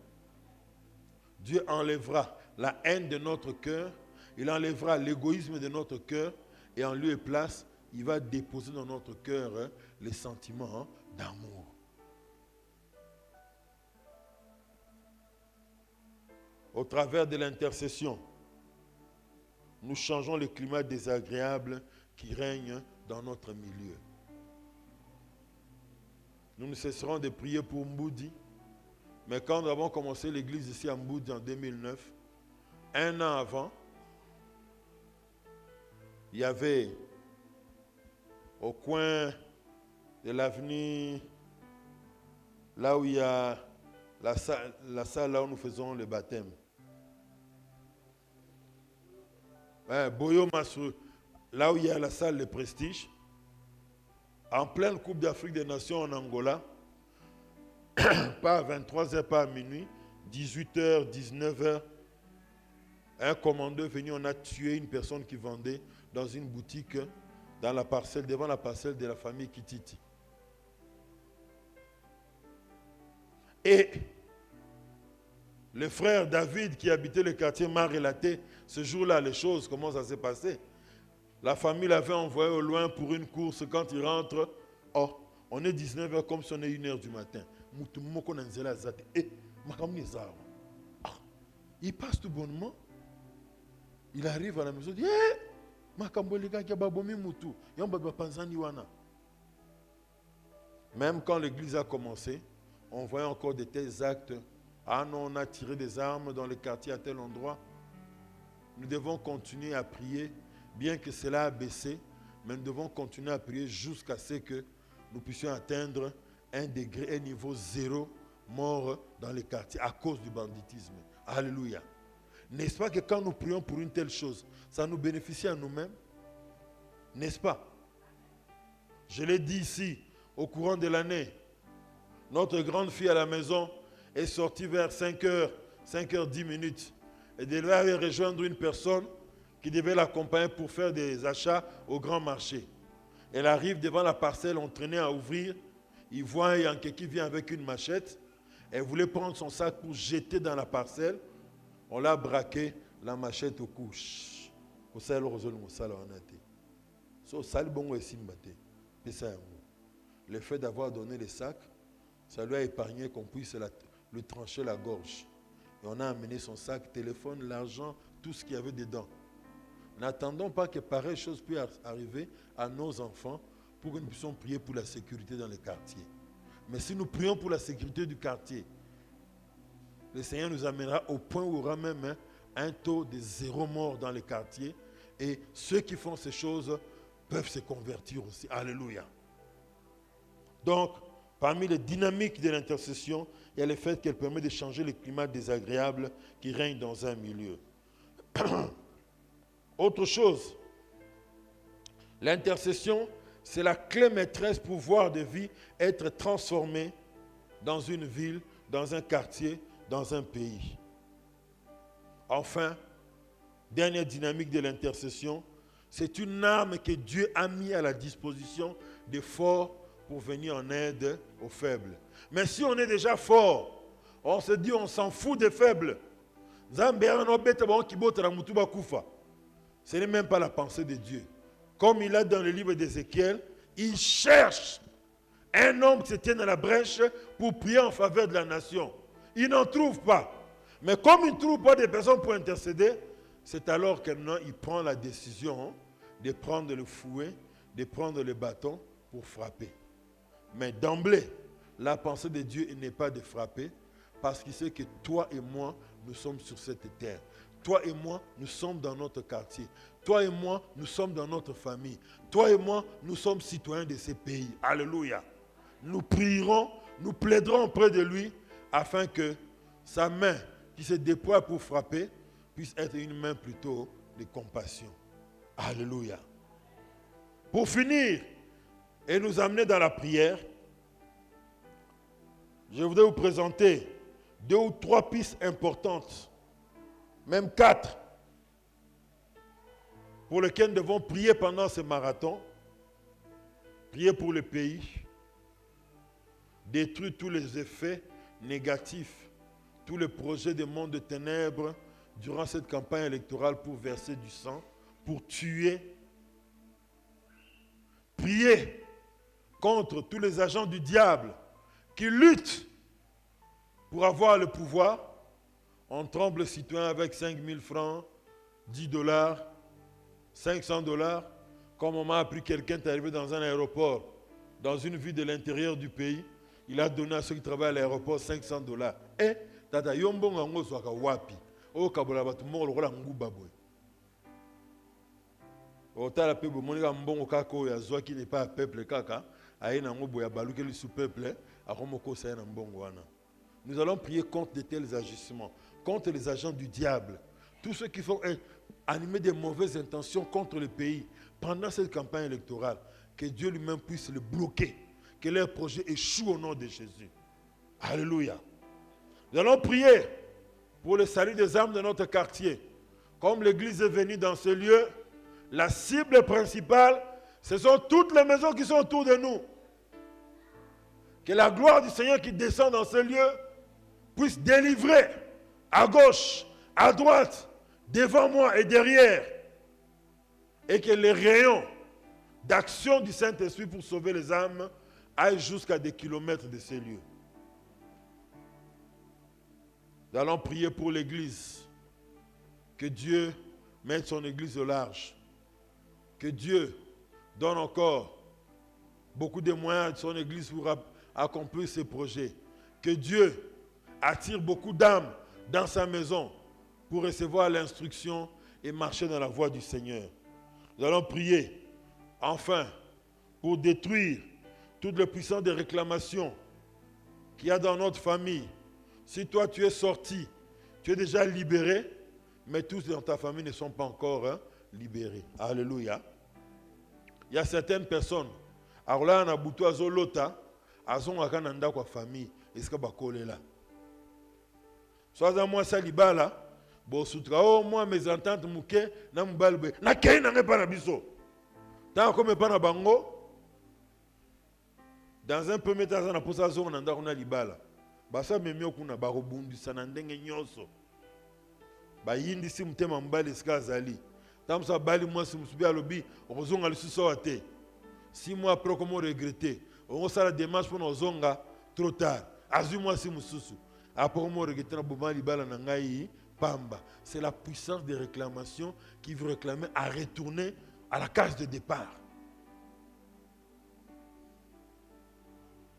Dieu enlèvera la haine de notre cœur, il enlèvera l'égoïsme de notre cœur et en lieu et place, il va déposer dans notre cœur les sentiments d'amour. Au travers de l'intercession, nous changeons le climat désagréable qui règne dans notre milieu. Nous ne cesserons de prier pour Mboudi, mais quand nous avons commencé l'église ici à Mboudi en 2009, un an avant, il y avait au coin de l'avenue, là où il y a la salle là où nous faisons le baptême. Boyo Massou, là où il y a la salle de prestige, en pleine Coupe d'Afrique des Nations en Angola, pas à 23h, pas à minuit, 18h, 19h. Un commandeur est venu, on a tué une personne qui vendait dans une boutique dans la parcelle, devant la parcelle de la famille Kititi. Et le frère David qui habitait le quartier m'a relaté ce jour-là les choses, comment ça s'est passé. La famille l'avait envoyé au loin pour une course. Quand il rentre, oh, on est 19h comme si on est 1h du matin. Il passe tout bonnement. Il arrive à la maison, il dit, même quand l'église a commencé, on voyait encore de tels actes. Ah non, on a tiré des armes dans le quartier à tel endroit. Nous devons continuer à prier, bien que cela a baissé, mais nous devons continuer à prier jusqu'à ce que nous puissions atteindre un degré, un niveau zéro mort dans les quartiers à cause du banditisme. Alléluia. N'est-ce pas que quand nous prions pour une telle chose, ça nous bénéficie à nous-mêmes? N'est-ce pas? Je l'ai dit ici, au courant de l'année, notre grande fille à la maison est sortie vers 5h, 5h10 minutes. Et devait aller rejoindre une personne qui devait l'accompagner pour faire des achats au grand marché. Elle arrive devant la parcelle, on traînait à ouvrir. Il voit un Yankee qui vient avec une machette. Elle voulait prendre son sac pour jeter dans la parcelle. On l'a braqué, la machette au couche. Le fait d'avoir donné les sacs, ça lui a épargné qu'on puisse lui trancher la gorge. Et on a amené son sac, téléphone, l'argent, tout ce qu'il y avait dedans. N'attendons pas que pareille chose puisse arriver à nos enfants pour que nous puissions prier pour la sécurité dans les quartiers. Mais si nous prions pour la sécurité du quartier, le Seigneur nous amènera au point où il y aura même un taux de 0 mort dans les quartiers. Et ceux qui font ces choses peuvent se convertir aussi. Alléluia. Donc, parmi les dynamiques de l'intercession, il y a le fait qu'elle permet de changer le climat désagréable qui règne dans un milieu. Autre chose, l'intercession, c'est la clé maîtresse pour voir des vies être transformées dans une ville, dans un quartier, dans un pays. Enfin, dernière dynamique de l'intercession, c'est une arme que Dieu a mis à la disposition des forts pour venir en aide aux faibles. Mais si on est déjà fort, on se dit on s'en fout des faibles. Ce n'est même pas la pensée de Dieu. Comme il a dans le livre d'Ézéchiel, il cherche un homme qui se tienne à la brèche pour prier en faveur de la nation. Il n'en trouve pas. Mais comme il ne trouve pas de personnes pour intercéder, c'est alors qu'il prend la décision de prendre le fouet, de prendre le bâton pour frapper. Mais d'emblée, la pensée de Dieu n'est pas de frapper, parce qu'il sait que toi et moi, nous sommes sur cette terre. Toi et moi, nous sommes dans notre quartier. Toi et moi, nous sommes dans notre famille. Toi et moi, nous sommes citoyens de ces pays. Alléluia. Nous prierons, nous plaiderons auprès de lui, afin que sa main qui se déploie pour frapper puisse être une main plutôt de compassion. Alléluia. Pour finir et nous amener dans la prière, je voudrais vous présenter 2 ou 3 pistes importantes, même 4, pour lesquelles nous devons prier pendant ce marathon. Prier pour le pays, détruire tous les effets négatifs, tous les projets de monde de ténèbres durant cette campagne électorale pour verser du sang, pour tuer. Prier contre tous les agents du diable qui luttent pour avoir le pouvoir. On tremble citoyen avec 5 000 francs, 10 $, 500 $. Comme on m'a appris, quelqu'un est arrivé dans un aéroport, dans une ville de l'intérieur du pays, il a donné à ceux qui travaillent à l'aéroport 500 $. Et tata yombo ngango swaka wapi o kabola batu mo lokola nguba boy otala pe bo monika mbongo kaka oyo azwaki ne pas peuple kaka aye nango boya balukeli sous peuple akomoko sa na mbongo wana. Nous allons prier contre de tels agissements, contre les agents du diable, tous ceux qui font animer des mauvaises intentions contre le pays pendant cette campagne électorale. Que Dieu lui-même puisse le bloquer, que leur projet échoue au nom de Jésus. Alléluia. Nous allons prier pour le salut des âmes de notre quartier. Comme l'église est venue dans ce lieu, la cible principale, ce sont toutes les maisons qui sont autour de nous. Que la gloire du Seigneur qui descend dans ce lieu puisse délivrer à gauche, à droite, devant moi et derrière. Et que les rayons d'action du Saint-Esprit pour sauver les âmes aillent jusqu'à des kilomètres de ces lieux. Nous allons prier pour l'église. Que Dieu mette son église au large. Que Dieu donne encore beaucoup de moyens à son église pour accomplir ses projets. Que Dieu attire beaucoup d'âmes dans sa maison pour recevoir l'instruction et marcher dans la voie du Seigneur. Nous allons prier, enfin, pour détruire toute la puissance de réclamation qu'il y a dans notre famille. Si toi tu es sorti, tu es déjà libéré, mais tous dans ta famille ne sont pas encore libérés. Alléluia. Il y a certaines personnes, alors là, on a boutou à Zolota, à Zongakananda kwa famille, est-ce que bakole là? Soit moi saliba là, bon soutra, oh moi mes ententes mouké, na mbalbe, na kei na pas na biso. Tant comme pas na bango, dans un premier temps, on a posé à Zongakananda on a libala. Basa memio kuna barobundi sanandenge nyoso. Ba yindi si mutema mbali skazali. Tamsa bali moi si musubi alobi, ozonga lisuso ate. 6 mois après comment regretter. On va la démarche pour nos zonga trop tard. Azu-moi si mususu. Après comment regretter na boma libala na ngai pamba. C'est la puissance des réclamations qui veut réclamer à retourner à la case de départ.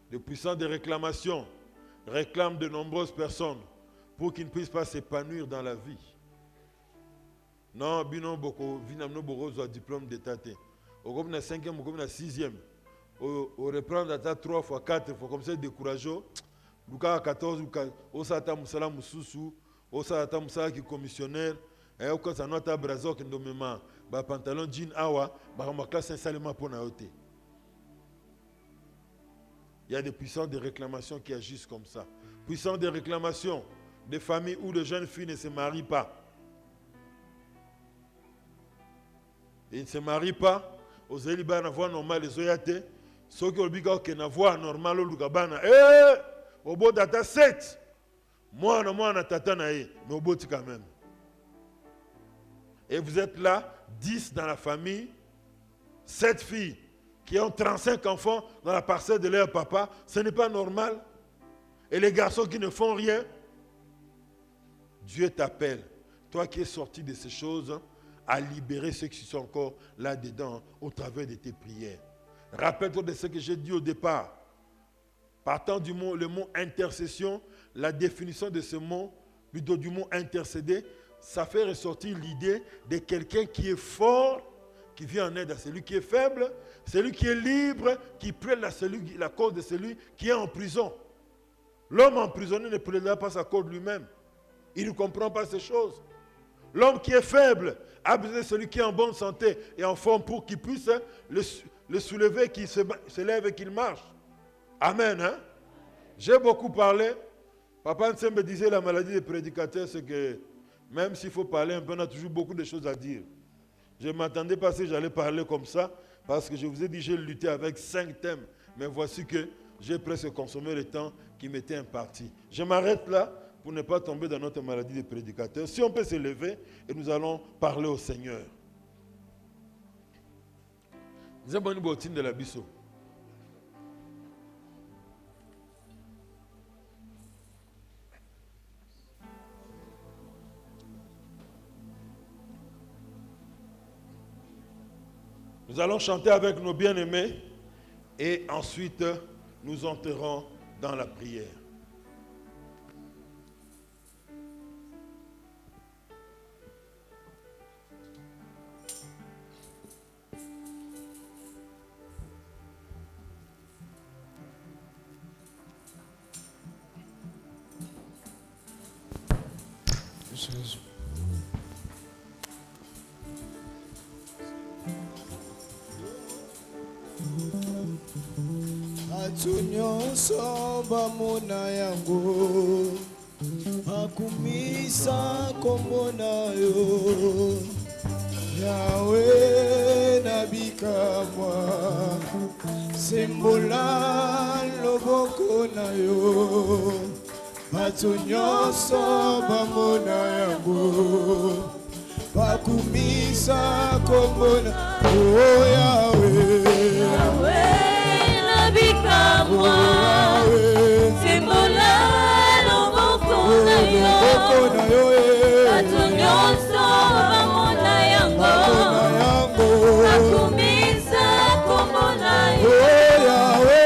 Les puissances des réclamations réclament de nombreuses personnes pour qu'ils ne puissent pas s'épanouir dans la vie. Non, binon boko, vinamno boko zo diplôme d'état. Au comme na 5e, au comme na 6e. Au reprendre à 3 fois 4 fois comme ça découragé. Luka 14 au sata musala mususu, au sata musala qui commissionnaire, et au quand ça nota brazo qui ndomema, ba pantalon jean awa, ba ma classe salement pour na yote. Il y a des puissances de réclamation qui agissent comme ça. Puissance de réclamation des familles où de jeunes filles ne se marient pas. Ils ne se marient pas. Aux élibans, la voie normale, les oyate. Ceux qui ont dit que la voie normale, au bout data 7. Moi, on a tata naïe, mais au bout quand même. Et vous êtes là, 10 dans la famille, 7 filles qui ont 35 enfants dans la parcelle de leur papa. Ce n'est pas normal. Et les garçons qui ne font rien, Dieu t'appelle. Toi qui es sorti de ces choses, à libérer ceux qui sont encore là-dedans au travers de tes prières. Rappelle-toi de ce que j'ai dit au départ. Partant du mot, le mot intercession, la définition de ce mot, plutôt du mot intercéder, ça fait ressortir l'idée de quelqu'un qui est fort, qui vient en aide à celui qui est faible, celui qui est libre, qui plaide la cause de celui qui est en prison. L'homme emprisonné ne plaidera pas sa cause lui-même. Il ne comprend pas ces choses. L'homme qui est faible a besoin de celui qui est en bonne santé et en forme pour qu'il puisse le soulever, qu'il se lève et qu'il marche. Amen. Hein? J'ai beaucoup parlé. Papa Nsem me disait la maladie des prédicateurs, c'est que même s'il faut parler un peu, on a toujours beaucoup de choses à dire. Je ne m'attendais pas si j'allais parler comme ça, parce que je vous ai dit, j'ai lutté avec 5 thèmes. Mais voici que j'ai presque consommé le temps qui m'était imparti. Je m'arrête là pour ne pas tomber dans notre maladie des prédicateurs. Si on peut se lever et nous allons parler au Seigneur. Nous avons une bottine de la Bissau. Nous allons chanter avec nos bien-aimés et ensuite nous entrerons dans la prière. bato nyonso bamona yango akumisa kombo na yo Yawe na bikamwa sembola loboko na yo bato nyonso bamona yango bakumisa kombo na yo Yawe na bikamwa sembola loboko na yo bato nyonso bamona yango bakumisa kombo na yo Yawe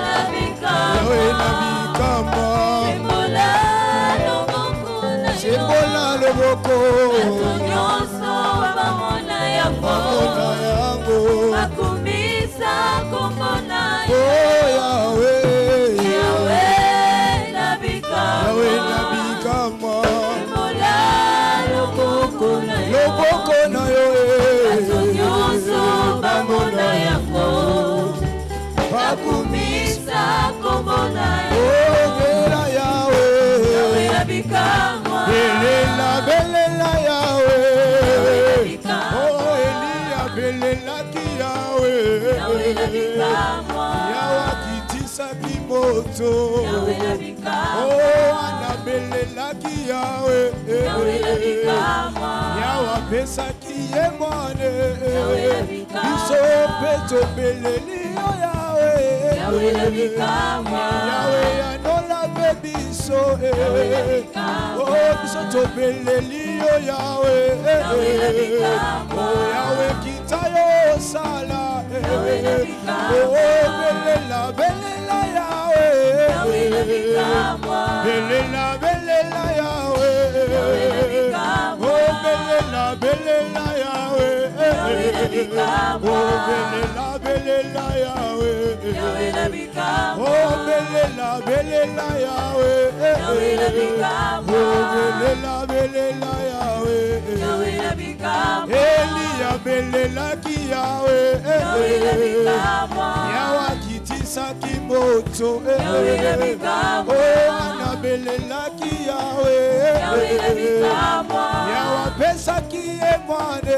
na bikamwa sembola loboko na yo bato nyonso bamona yango bakumisa kombo na yo Yawe na bikamwa sembola loboko na yo bato nyonso bamona yango bakumisa kombo na yo Yawe na bikamwa belela Yawe Elia belelaki Yawe Yawa kitisaki moto anabelelaki Yawe Yawa pesaki ye mwane biso mpe tobeleli yo Yawe anola mpe biso biso tobeleli yo Yawe Yawe kita yo sala belela Yawe belela Yawe belela Yawe belela Yawe belela Yawe belela Yawe Elia belelaki Yawe Yawa kitisaki moto anabelelaki Yawe Yawa pesaki ye mwane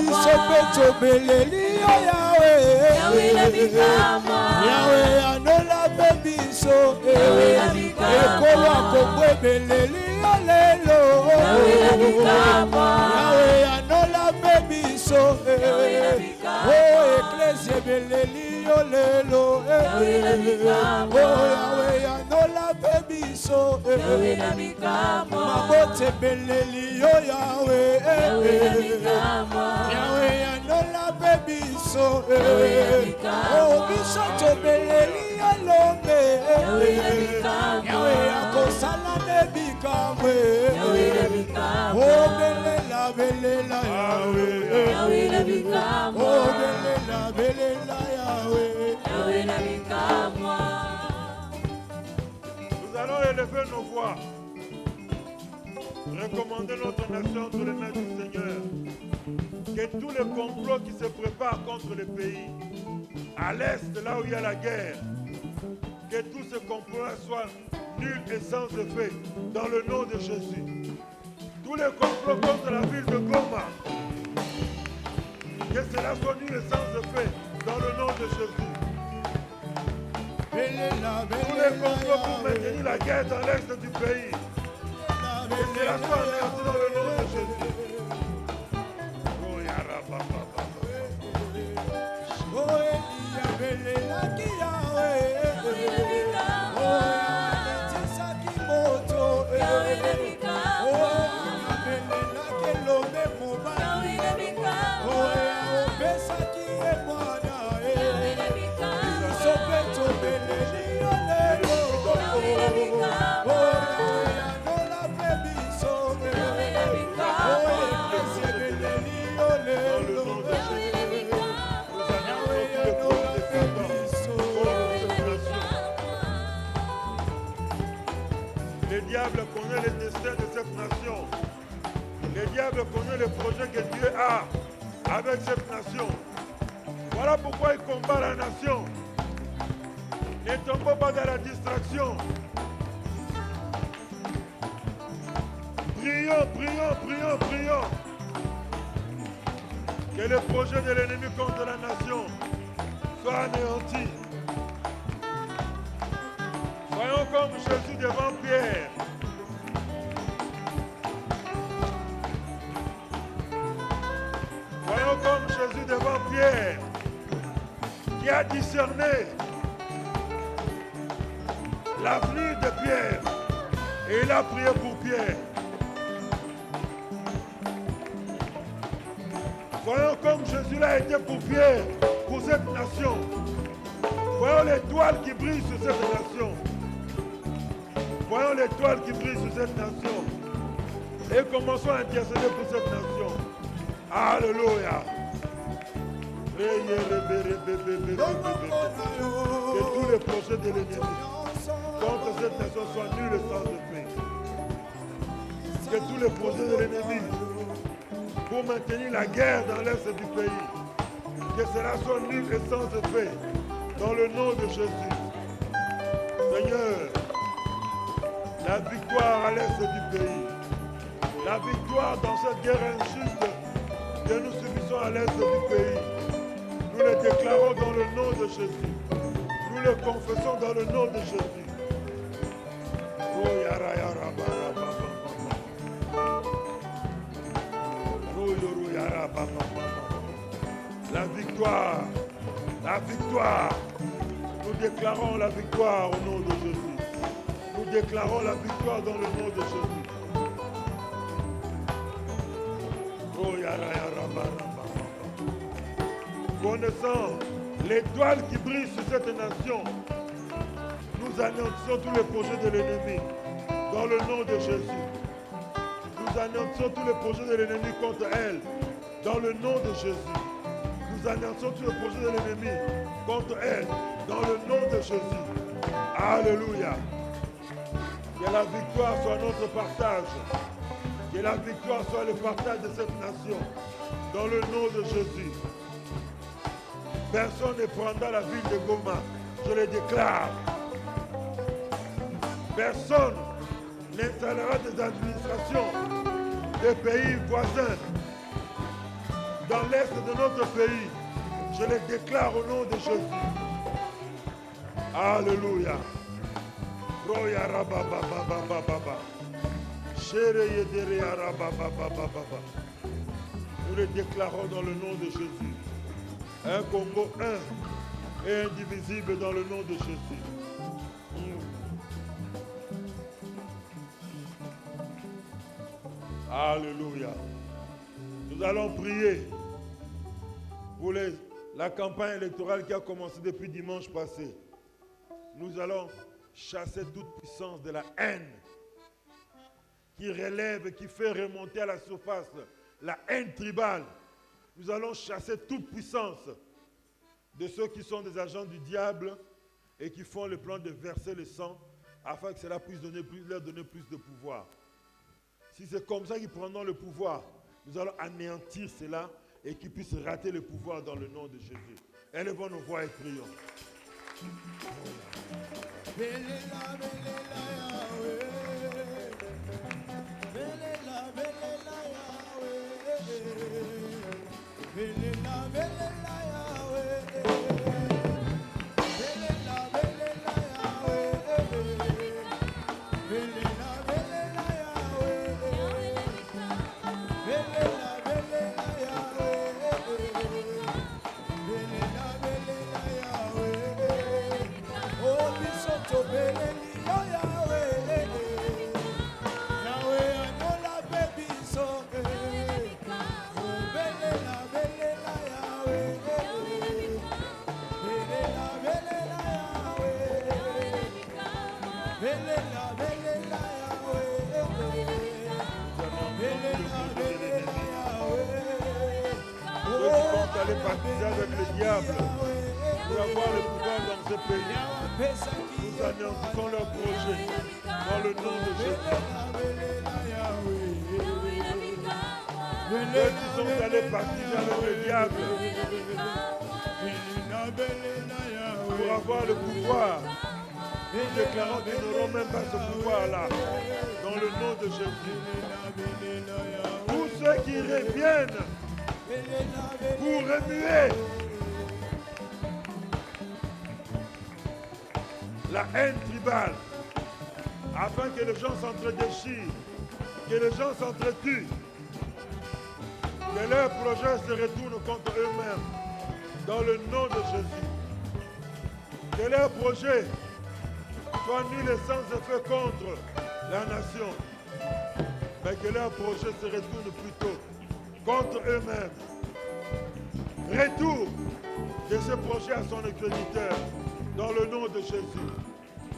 biso mpe tobeleli yo Yawe anola mpe biso ekowa kobwebeleli yo lelo Yawe anola mpe biso eklesie beleli yo lelo Yawe anola mpe biso mabote beleli yo Yawe anola mpe biso biso tobeleli yo lombe Yawe akosala ne bikamwe belela Yawe belela Yawe Nous allons élever nos voix, recommander notre nation entre les mains du Seigneur. Que tous les complots qui se préparent contre le pays, à l'est, là où il y a la guerre, que tous ces complots soient nuls et sans effet, dans le nom de Jésus. Tous les complots contre la ville de Goma, que cela soit nul et sans effet, dans le nom de Jésus. Tous les complots pour maintenir la guerre dans l'est du pays, que cela soit anéanti dans le nom de Jésus. Le diable connaît les destins de cette nation. Le diable connaît les projets que Dieu a avec cette nation. Voilà pourquoi il combat la nation. Ne tombons pas dans la distraction. Prions, prions, prions, prions. Que le projet de l'ennemi contre la nation soit anéanti. Soyons comme Jésus devant Pierre. Soyons comme Jésus devant Pierre, qui a discerné l'avenir de Pierre et il a prié pour Pierre. Voyons comme Jésus l'a été pour Pierre, pour cette nation. Voyons l'étoile qui brille sur cette nation. Voyons l'étoile qui brille sur cette nation. Et commençons à intercéder pour cette nation. Alléluia. Que tous les projets de l'ennemi contre cette nation soient nuls sans effet. Que tous les projets de l'ennemi pour maintenir la guerre dans l'est du pays, que cela soit nul et sans effet, dans le nom de Jésus. Seigneur, la victoire à l'est du pays, la victoire dans cette guerre injuste que nous subissons à l'est du pays, nous le déclarons dans le nom de Jésus. Nous le confessons dans le nom de Jésus. La victoire, la victoire. Nous déclarons la victoire au nom de Jésus. Nous déclarons la victoire dans le nom de Jésus. Connaissant l'étoile qui brille sur cette nation, nous anéantissons tous les projets de l'ennemi dans le nom de Jésus. Nous anéantissons tous les projets de l'ennemi contre elle dans le nom de Jésus. Nous anéantissons tous les projets de l'ennemi contre elle dans le nom de Jésus. Alléluia. Que la victoire soit notre partage. Que la victoire soit le partage de cette nation dans le nom de Jésus. Personne ne prendra la ville de Goma. Je le déclare. Personne n'installera des administrations des pays voisins dans l'est de notre pays. Je le déclare au nom de Jésus. Alléluia. Nous le déclarons dans le nom de Jésus. Un Congo un et indivisible dans le nom de Jésus. Alléluia. Nous allons prier pour la campagne électorale qui a commencé depuis dimanche passé. Nous allons chasser toute puissance de la haine qui relève et qui fait remonter à la surface la haine tribale. Nous allons chasser toute puissance de ceux qui sont des agents du diable et qui font le plan de verser le sang afin que cela puisse leur donner plus de pouvoir. Si c'est comme ça qu'ils prendront le pouvoir, nous allons anéantir cela et qu'ils puissent rater le pouvoir dans le nom de Jésus. Élevons nos voix et prions. Les partisans avec le diable pour avoir le pouvoir dans ce pays. Nous anéantissons leur projet dans le nom de Jésus. Ceux qui sont allés partisans avec le diable, pour avoir le pouvoir. Nous déclarons qu'ils n'auront même pas ce pouvoir-là. Dans le nom de Jésus. Tous ceux qui reviennent pour remuer la haine tribale, afin que les gens s'entredéchirent, que les gens s'entretuent, que leurs projets se retournent contre eux-mêmes, dans le nom de Jésus. Que leurs projets soient nuls et sans effet contre la nation, mais que leurs projets se retournent plutôt contre eux-mêmes. Retour de ce projet à son créditeur, dans le nom de Jésus.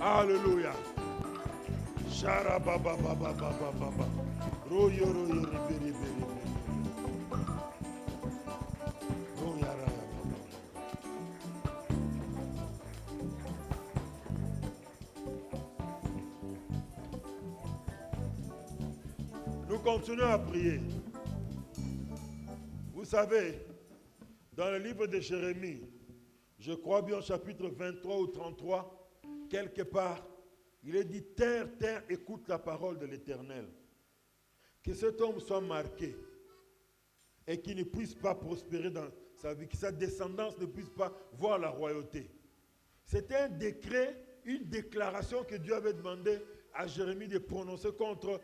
Alléluia. Nous continuons à prier. Vous savez, dans le livre de Jérémie, je crois bien au chapitre 23 ou 33, quelque part, il est dit, terre, terre, écoute la parole de l'Éternel. Que cet homme soit marqué et qu'il ne puisse pas prospérer dans sa vie, que sa descendance ne puisse pas voir la royauté. C'était un décret, une déclaration que Dieu avait demandé à Jérémie de prononcer contre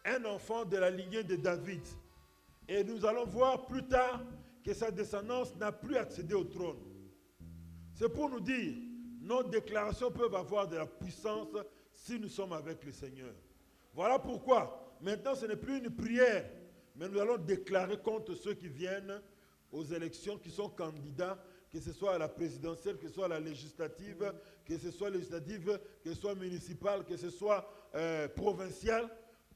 un enfant de la lignée de David. Et nous allons voir plus tard que sa descendance n'a plus accédé au trône. C'est pour nous dire, nos déclarations peuvent avoir de la puissance si nous sommes avec le Seigneur. Voilà pourquoi, maintenant ce n'est plus une prière, mais nous allons déclarer contre ceux qui viennent aux élections, qui sont candidats, que ce soit à la présidentielle, que ce soit à la législative, que ce soit législative, que ce soit municipale, que ce soit provinciale.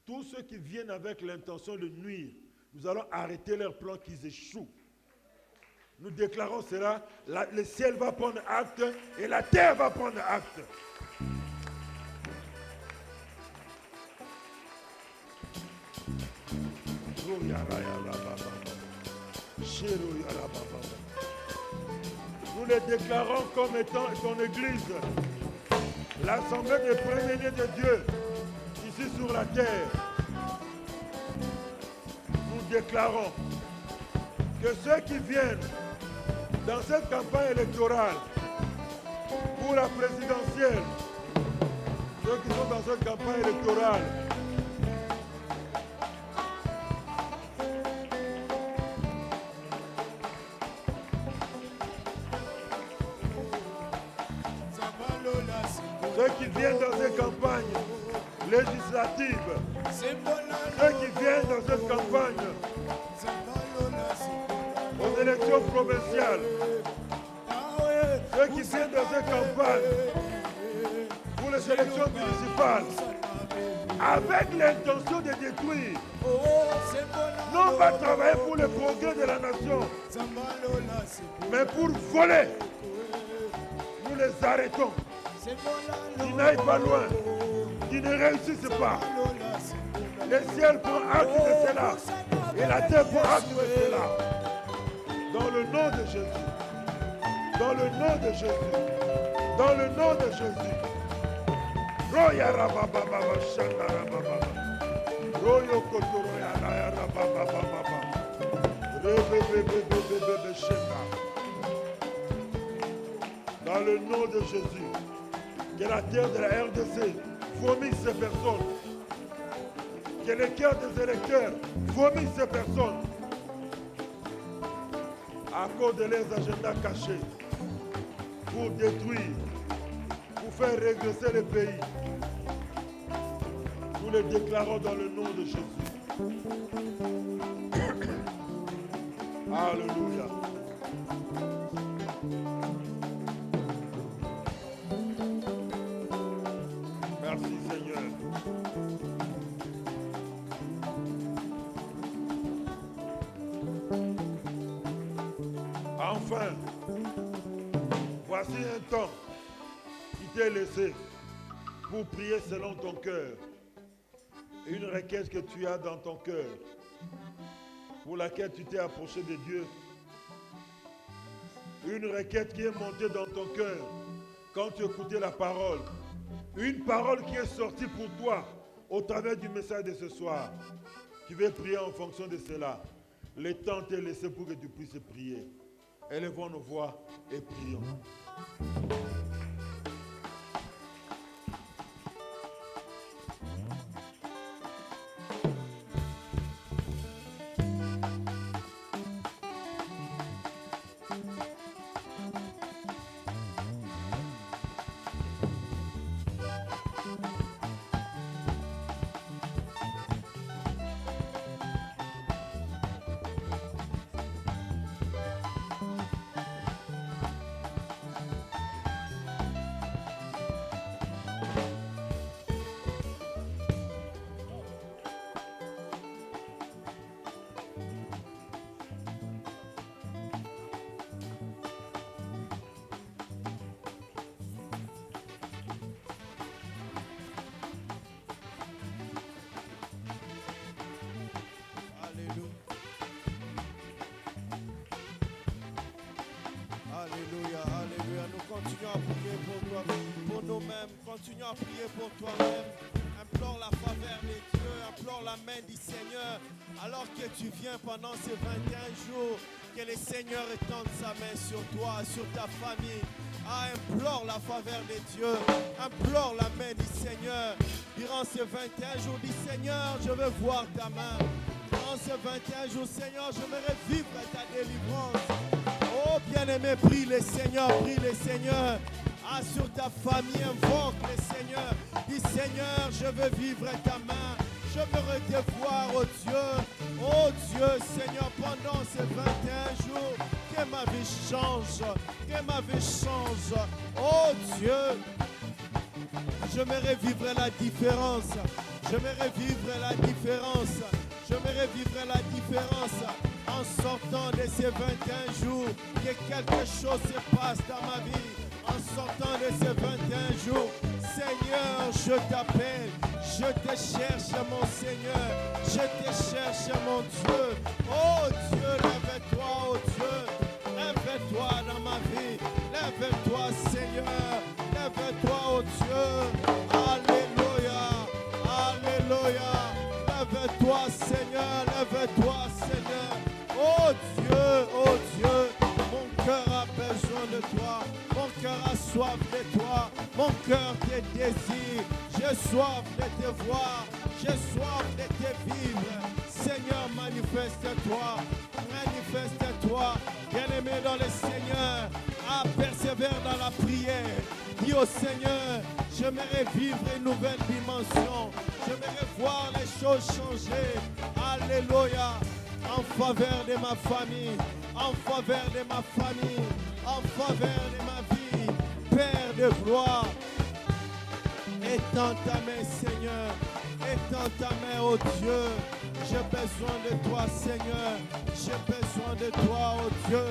Tous ceux qui viennent avec l'intention de nuire, nous allons arrêter leurs plans qu'ils échouent. Nous déclarons cela, le ciel va prendre acte et la terre va prendre acte. Nous les déclarons comme étant ton église, l'assemblée des premiers-nés de Dieu, ici sur la terre. Nous déclarons que ceux qui viennent dans cette campagne électorale pour la présidentielle, ceux qui sont dans cette campagne électorale, ceux qui viennent dans cette campagne législative, ceux qui viennent dans cette campagne aux élections provinciales, ceux qui viennent dans cette campagne pour les élections municipales, avec l'intention de détruire, non pas travailler pour le progrès de la nation, mais pour voler, nous les arrêtons. Qui n'aillent pas loin, qui ne réussissent pas. Le ciel prend acte de cela et la terre prend acte de cela. Dans le nom de Jésus. Dans le nom de Jésus. Dans le nom de Jésus. Roya rababa shanda rababa. Royo kotoro ya rababa baba. Rebebebebebebe shenda. Dans le nom de Jésus. Que la terre de la RDC vomisse ces personnes. Que les cœurs des électeurs vomissent ces personnes. À cause de leurs agendas cachés. Pour détruire. Pour faire régresser le pays. Nous les déclarons dans le nom de Jésus. Alléluia. Merci Seigneur. Enfin, voici un temps qui t'est laissé pour prier selon ton cœur. Une requête que tu as dans ton cœur, pour laquelle tu t'es approché de Dieu. une requête qui est montée dans ton cœur quand tu écoutais la parole. Une parole qui est sortie pour toi au travers du message de ce soir. Tu veux prier en fonction de cela. Le temps t'est laissé pour que tu puisses prier. Élevons nos voix et prions. Alléluia, alléluia. Nous continuons à prier pour toi, pour nous-mêmes. Continuons à prier pour toi-même. Implore la faveur de Dieu, implore la main du Seigneur. Alors que tu viens pendant ces 21 jours, que le Seigneur étende sa main sur toi, sur ta famille. Implore la faveur de Dieu, implore la main du Seigneur. Durant ces 21 jours, dis Seigneur, je veux voir ta main. Durant ces 21 jours, Seigneur, je veux vivre ta délivrance. Oh bien-aimé, prie le Seigneur, prie le Seigneur. Sur ta famille, invoque le Seigneur. Dis Seigneur, je veux vivre ta main. Je veux te voir, oh Dieu, Seigneur, pendant ces 21 jours, que ma vie change, que ma vie change. Oh Dieu, j'aimerais vivre la différence, j'aimerais vivre la différence, j'aimerais vivre la différence. En sortant de ces 21 jours, que quelque chose se passe dans ma vie. En sortant de ces 21 jours, Seigneur, je t'appelle, je te cherche mon Seigneur, je te cherche mon Dieu. Oh Dieu, lève-toi, oh Dieu, lève-toi dans ma vie, lève-toi Seigneur, lève-toi, oh Dieu. Alléluia, alléluia, lève-toi Seigneur, lève-toi Seigneur. Oh Dieu, mon cœur a besoin de toi, mon cœur a soif de toi, mon cœur te désire, j'ai soif de te voir, j'ai soif de te vivre. Seigneur, manifeste-toi, manifeste-toi, bien-aimé dans le Seigneur, persévère dans la prière. Dis au Seigneur, j'aimerais vivre une nouvelle dimension, j'aimerais voir les choses changer. Alléluia. En faveur de ma famille, en faveur de ma famille, en faveur de ma vie, Père de gloire, étends ta main Seigneur, étends ta main oh Dieu, j'ai besoin de toi Seigneur, j'ai besoin de toi oh Dieu,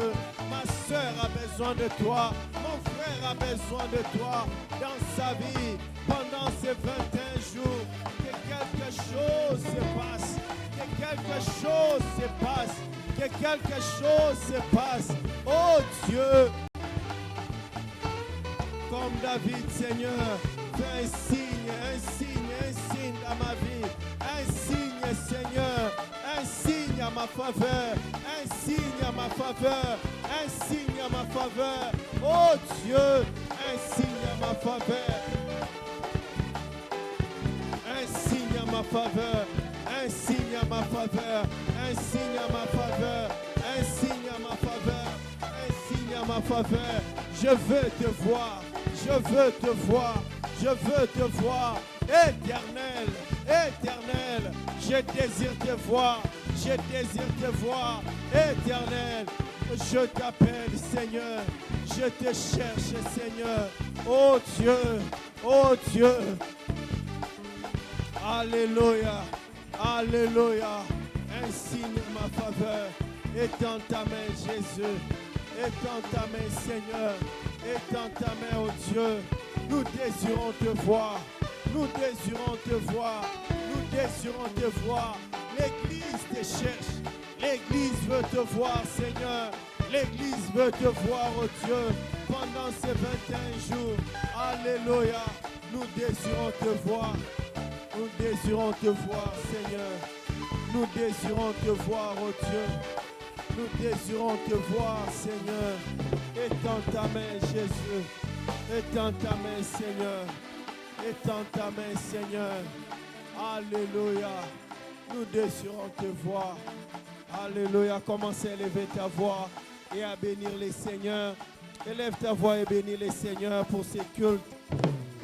ma soeur a besoin de toi, mon frère a besoin de toi dans sa vie, pendant ces 21 jours, que quelque chose se passe. Que quelque chose se passe, que quelque chose se passe. Oh Dieu, comme David, Seigneur, fais un signe dans ma vie. Un signe, Seigneur, un signe à ma faveur, un signe à ma faveur, un signe à ma faveur. Oh Dieu, un signe à ma faveur, un signe à ma faveur. Un signe à ma faveur, un signe à ma faveur, un signe à ma faveur, un signe à ma faveur. Je veux te voir, je veux te voir, je veux te voir. Éternel, éternel, je désire te voir, je désire te voir. Éternel, je t'appelle Seigneur, je te cherche Seigneur. Oh Dieu, oh Dieu. Alléluia. Alléluia, un signe en ma faveur, étends ta main Jésus, étends ta main Seigneur, étends ta main oh Dieu, nous désirons te voir, nous désirons te voir, nous désirons te voir, l'église te cherche, l'église veut te voir Seigneur, L'église veut te voir, oh Dieu, pendant ces 21 jours. Alléluia. Nous désirons te voir. Nous désirons te voir, Seigneur. Nous désirons te voir, oh Dieu. Nous désirons te voir, Seigneur. Étends ta main, Jésus. Étends ta main, Seigneur. Étends ta main, Seigneur. Alléluia. Nous désirons te voir. Alléluia. Commencez à élever ta voix et à bénir les seigneurs. Élève ta voix et bénis les seigneurs pour ces cultes.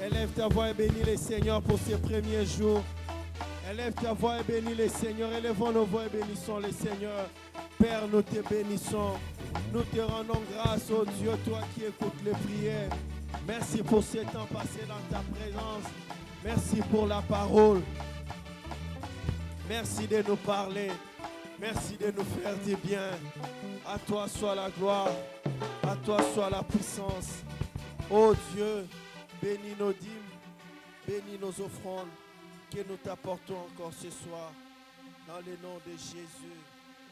Élève ta voix et bénis les seigneurs pour ces premiers jours. Élève ta voix et bénis les seigneurs. Élevons nos voix et bénissons les seigneurs. Père, nous te bénissons. Nous te rendons grâce, oh Dieu, toi qui écoutes les prières. Merci pour ce temps passé dans ta présence. Merci pour la parole. Merci de nous parler. Merci de nous faire du bien. À toi soit la gloire. À toi soit la puissance. Oh Dieu, bénis nos dîmes. Bénis nos offrandes que nous t'apportons encore ce soir. Dans le nom de Jésus,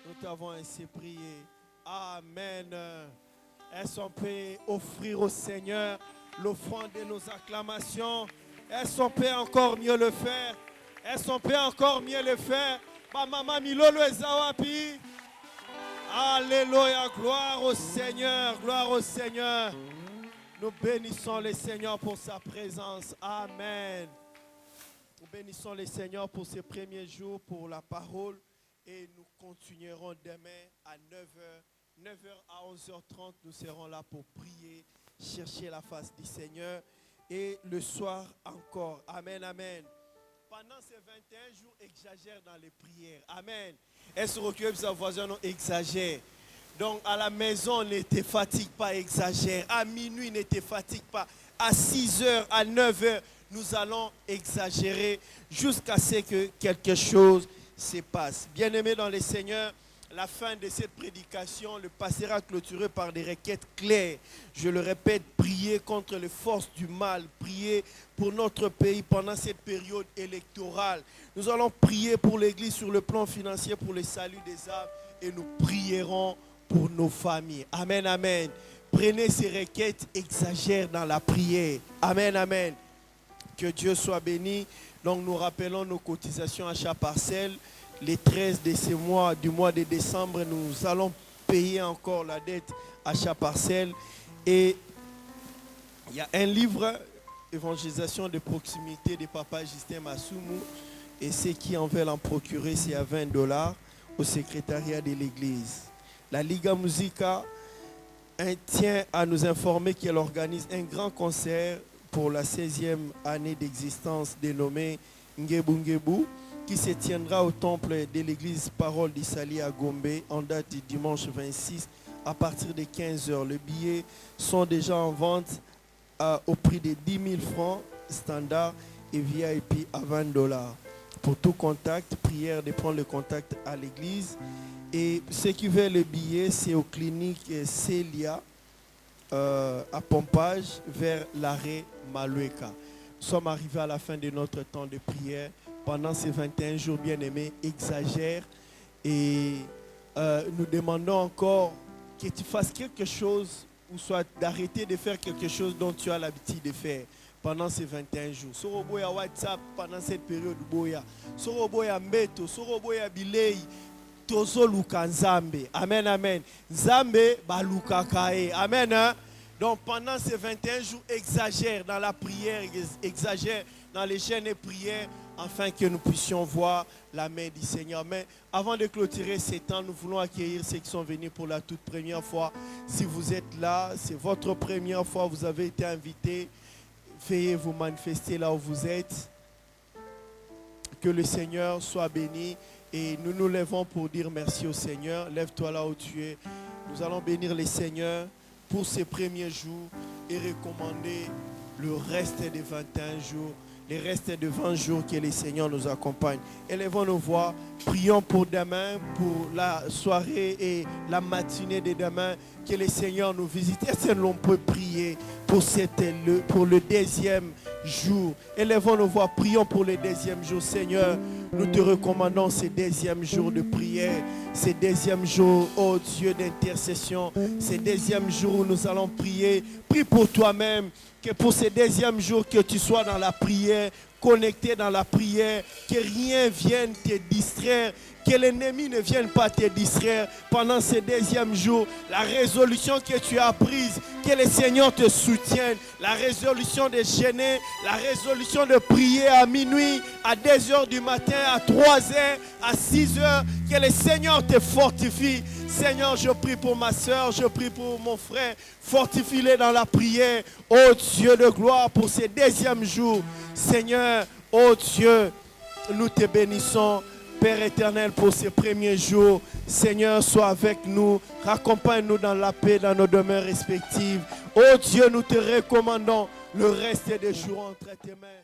nous t'avons ainsi prié. Amen. Est-ce qu'on peut offrir au Seigneur l'offrande de nos acclamations? Est-ce qu'on peut encore mieux le faire? Est-ce qu'on peut encore mieux le faire? Maman Milolo Ezawapi. Alléluia, gloire au Seigneur, gloire au Seigneur. Nous bénissons le Seigneur pour sa présence. Amen. Nous bénissons le Seigneur pour ces premiers jours, pour la parole. Et nous continuerons demain à 9h. 9h à 11h30, nous serons là pour prier, chercher la face du Seigneur. Et le soir encore. Amen, amen. Pendant ces 21 jours, exagère dans les prières. Amen. Est-ce que vos voisins non exagèrent? Donc à la maison, ne te fatigue pas, exagère. À minuit, ne te fatigue pas. À 6h, à 9h, nous allons exagérer jusqu'à ce que quelque chose se passe. Bien-aimés dans le Seigneur, la fin de cette prédication, le pasteur sera clôturé par des requêtes claires. Je le répète, prier contre les forces du mal, prier pour notre pays pendant cette période électorale. Nous allons prier pour l'Église sur le plan financier, pour le salut des âmes, et nous prierons pour nos familles. Amen, amen. Prenez ces requêtes, exagère dans la prière. Amen, amen. Que Dieu soit béni. Donc nous rappelons nos cotisations à chaque parcelle. Les 13 de ce mois, du mois de décembre, nous allons payer encore la dette à chaque parcelle. Et il y a un livre, Évangélisation de proximité de Papa Justin Masumu. Et ceux qui en veulent en procurer, c'est à $20 au secrétariat de l'église. La Liga Musica tient à nous informer qu'elle organise un grand concert pour la 16e année d'existence dénommé Ngebu Ngebu, qui se tiendra au temple de l'église Parole d'Issali à Gombe en date du dimanche 26 à partir de 15h. Les billets sont déjà en vente au prix de 10 000 francs standard et VIP à $20. Pour tout contact, prière de prendre le contact à l'église. Et ceux qui veulent le billet, c'est aux cliniques Célia à Pompage vers l'arrêt Malueka. Nous sommes arrivés à la fin de notre temps de prière. Pendant ces 21 jours bien-aimés, exagère et nous demandons encore que tu fasses quelque chose ou soit d'arrêter de faire quelque chose dont tu as l'habitude de faire pendant ces 21 jours. Soroboya WhatsApp pendant cette période boya. Soroboya Mbeto, Soroboya Bilei, Tozo Luka Nzambe. Amen, amen. Nzambe baluka kae. Amen. Hein? Donc pendant ces 21 jours, exagère dans la prière, exagère dans les chaînes et prières, afin que nous puissions voir la main du Seigneur. Mais avant de clôturer ces temps, nous voulons accueillir ceux qui sont venus pour la toute première fois. Si vous êtes là, c'est votre première fois, vous avez été invité, veuillez vous manifester là où vous êtes. Que le Seigneur soit béni. Et nous nous lèvons pour dire merci au Seigneur. Lève-toi là où tu es. Nous allons bénir le Seigneur pour ces premiers jours et recommander le reste des 21 jours. Les restes de 20 jours que le Seigneur nous accompagne. Élevons nos voix, prions pour demain, pour la soirée et la matinée de demain, que le Seigneur nous visite. Est-ce que l'on peut prier pour le deuxième jour? Élevons nos voix, prions pour le deuxième jour, Seigneur. Nous te recommandons ces 10e jours de prière, ces 10e jours, oh Dieu, d'intercession, ces 10e jours où nous allons prier. Prie pour toi-même, que pour ces 10e jours, que tu sois dans la prière, connecté dans la prière, que rien vienne te distraire, que l'ennemi ne vienne pas te distraire pendant ces 10e jours. La résolution que tu as prise, que le Seigneur te soutienne. La résolution de jeûner, la résolution de prier à minuit, à 2h du matin, à 3h, à 6h. Que le Seigneur te fortifie. Seigneur, je prie pour ma soeur, je prie pour mon frère. Fortifie-les dans la prière. Oh Dieu de gloire, pour ces 10e jours. Seigneur, oh Dieu, nous te bénissons. Père éternel, pour ces premiers jours, Seigneur, sois avec nous, raccompagne-nous dans la paix, dans nos demeures respectives. Oh Dieu, nous te recommandons le reste des jours entre tes mains.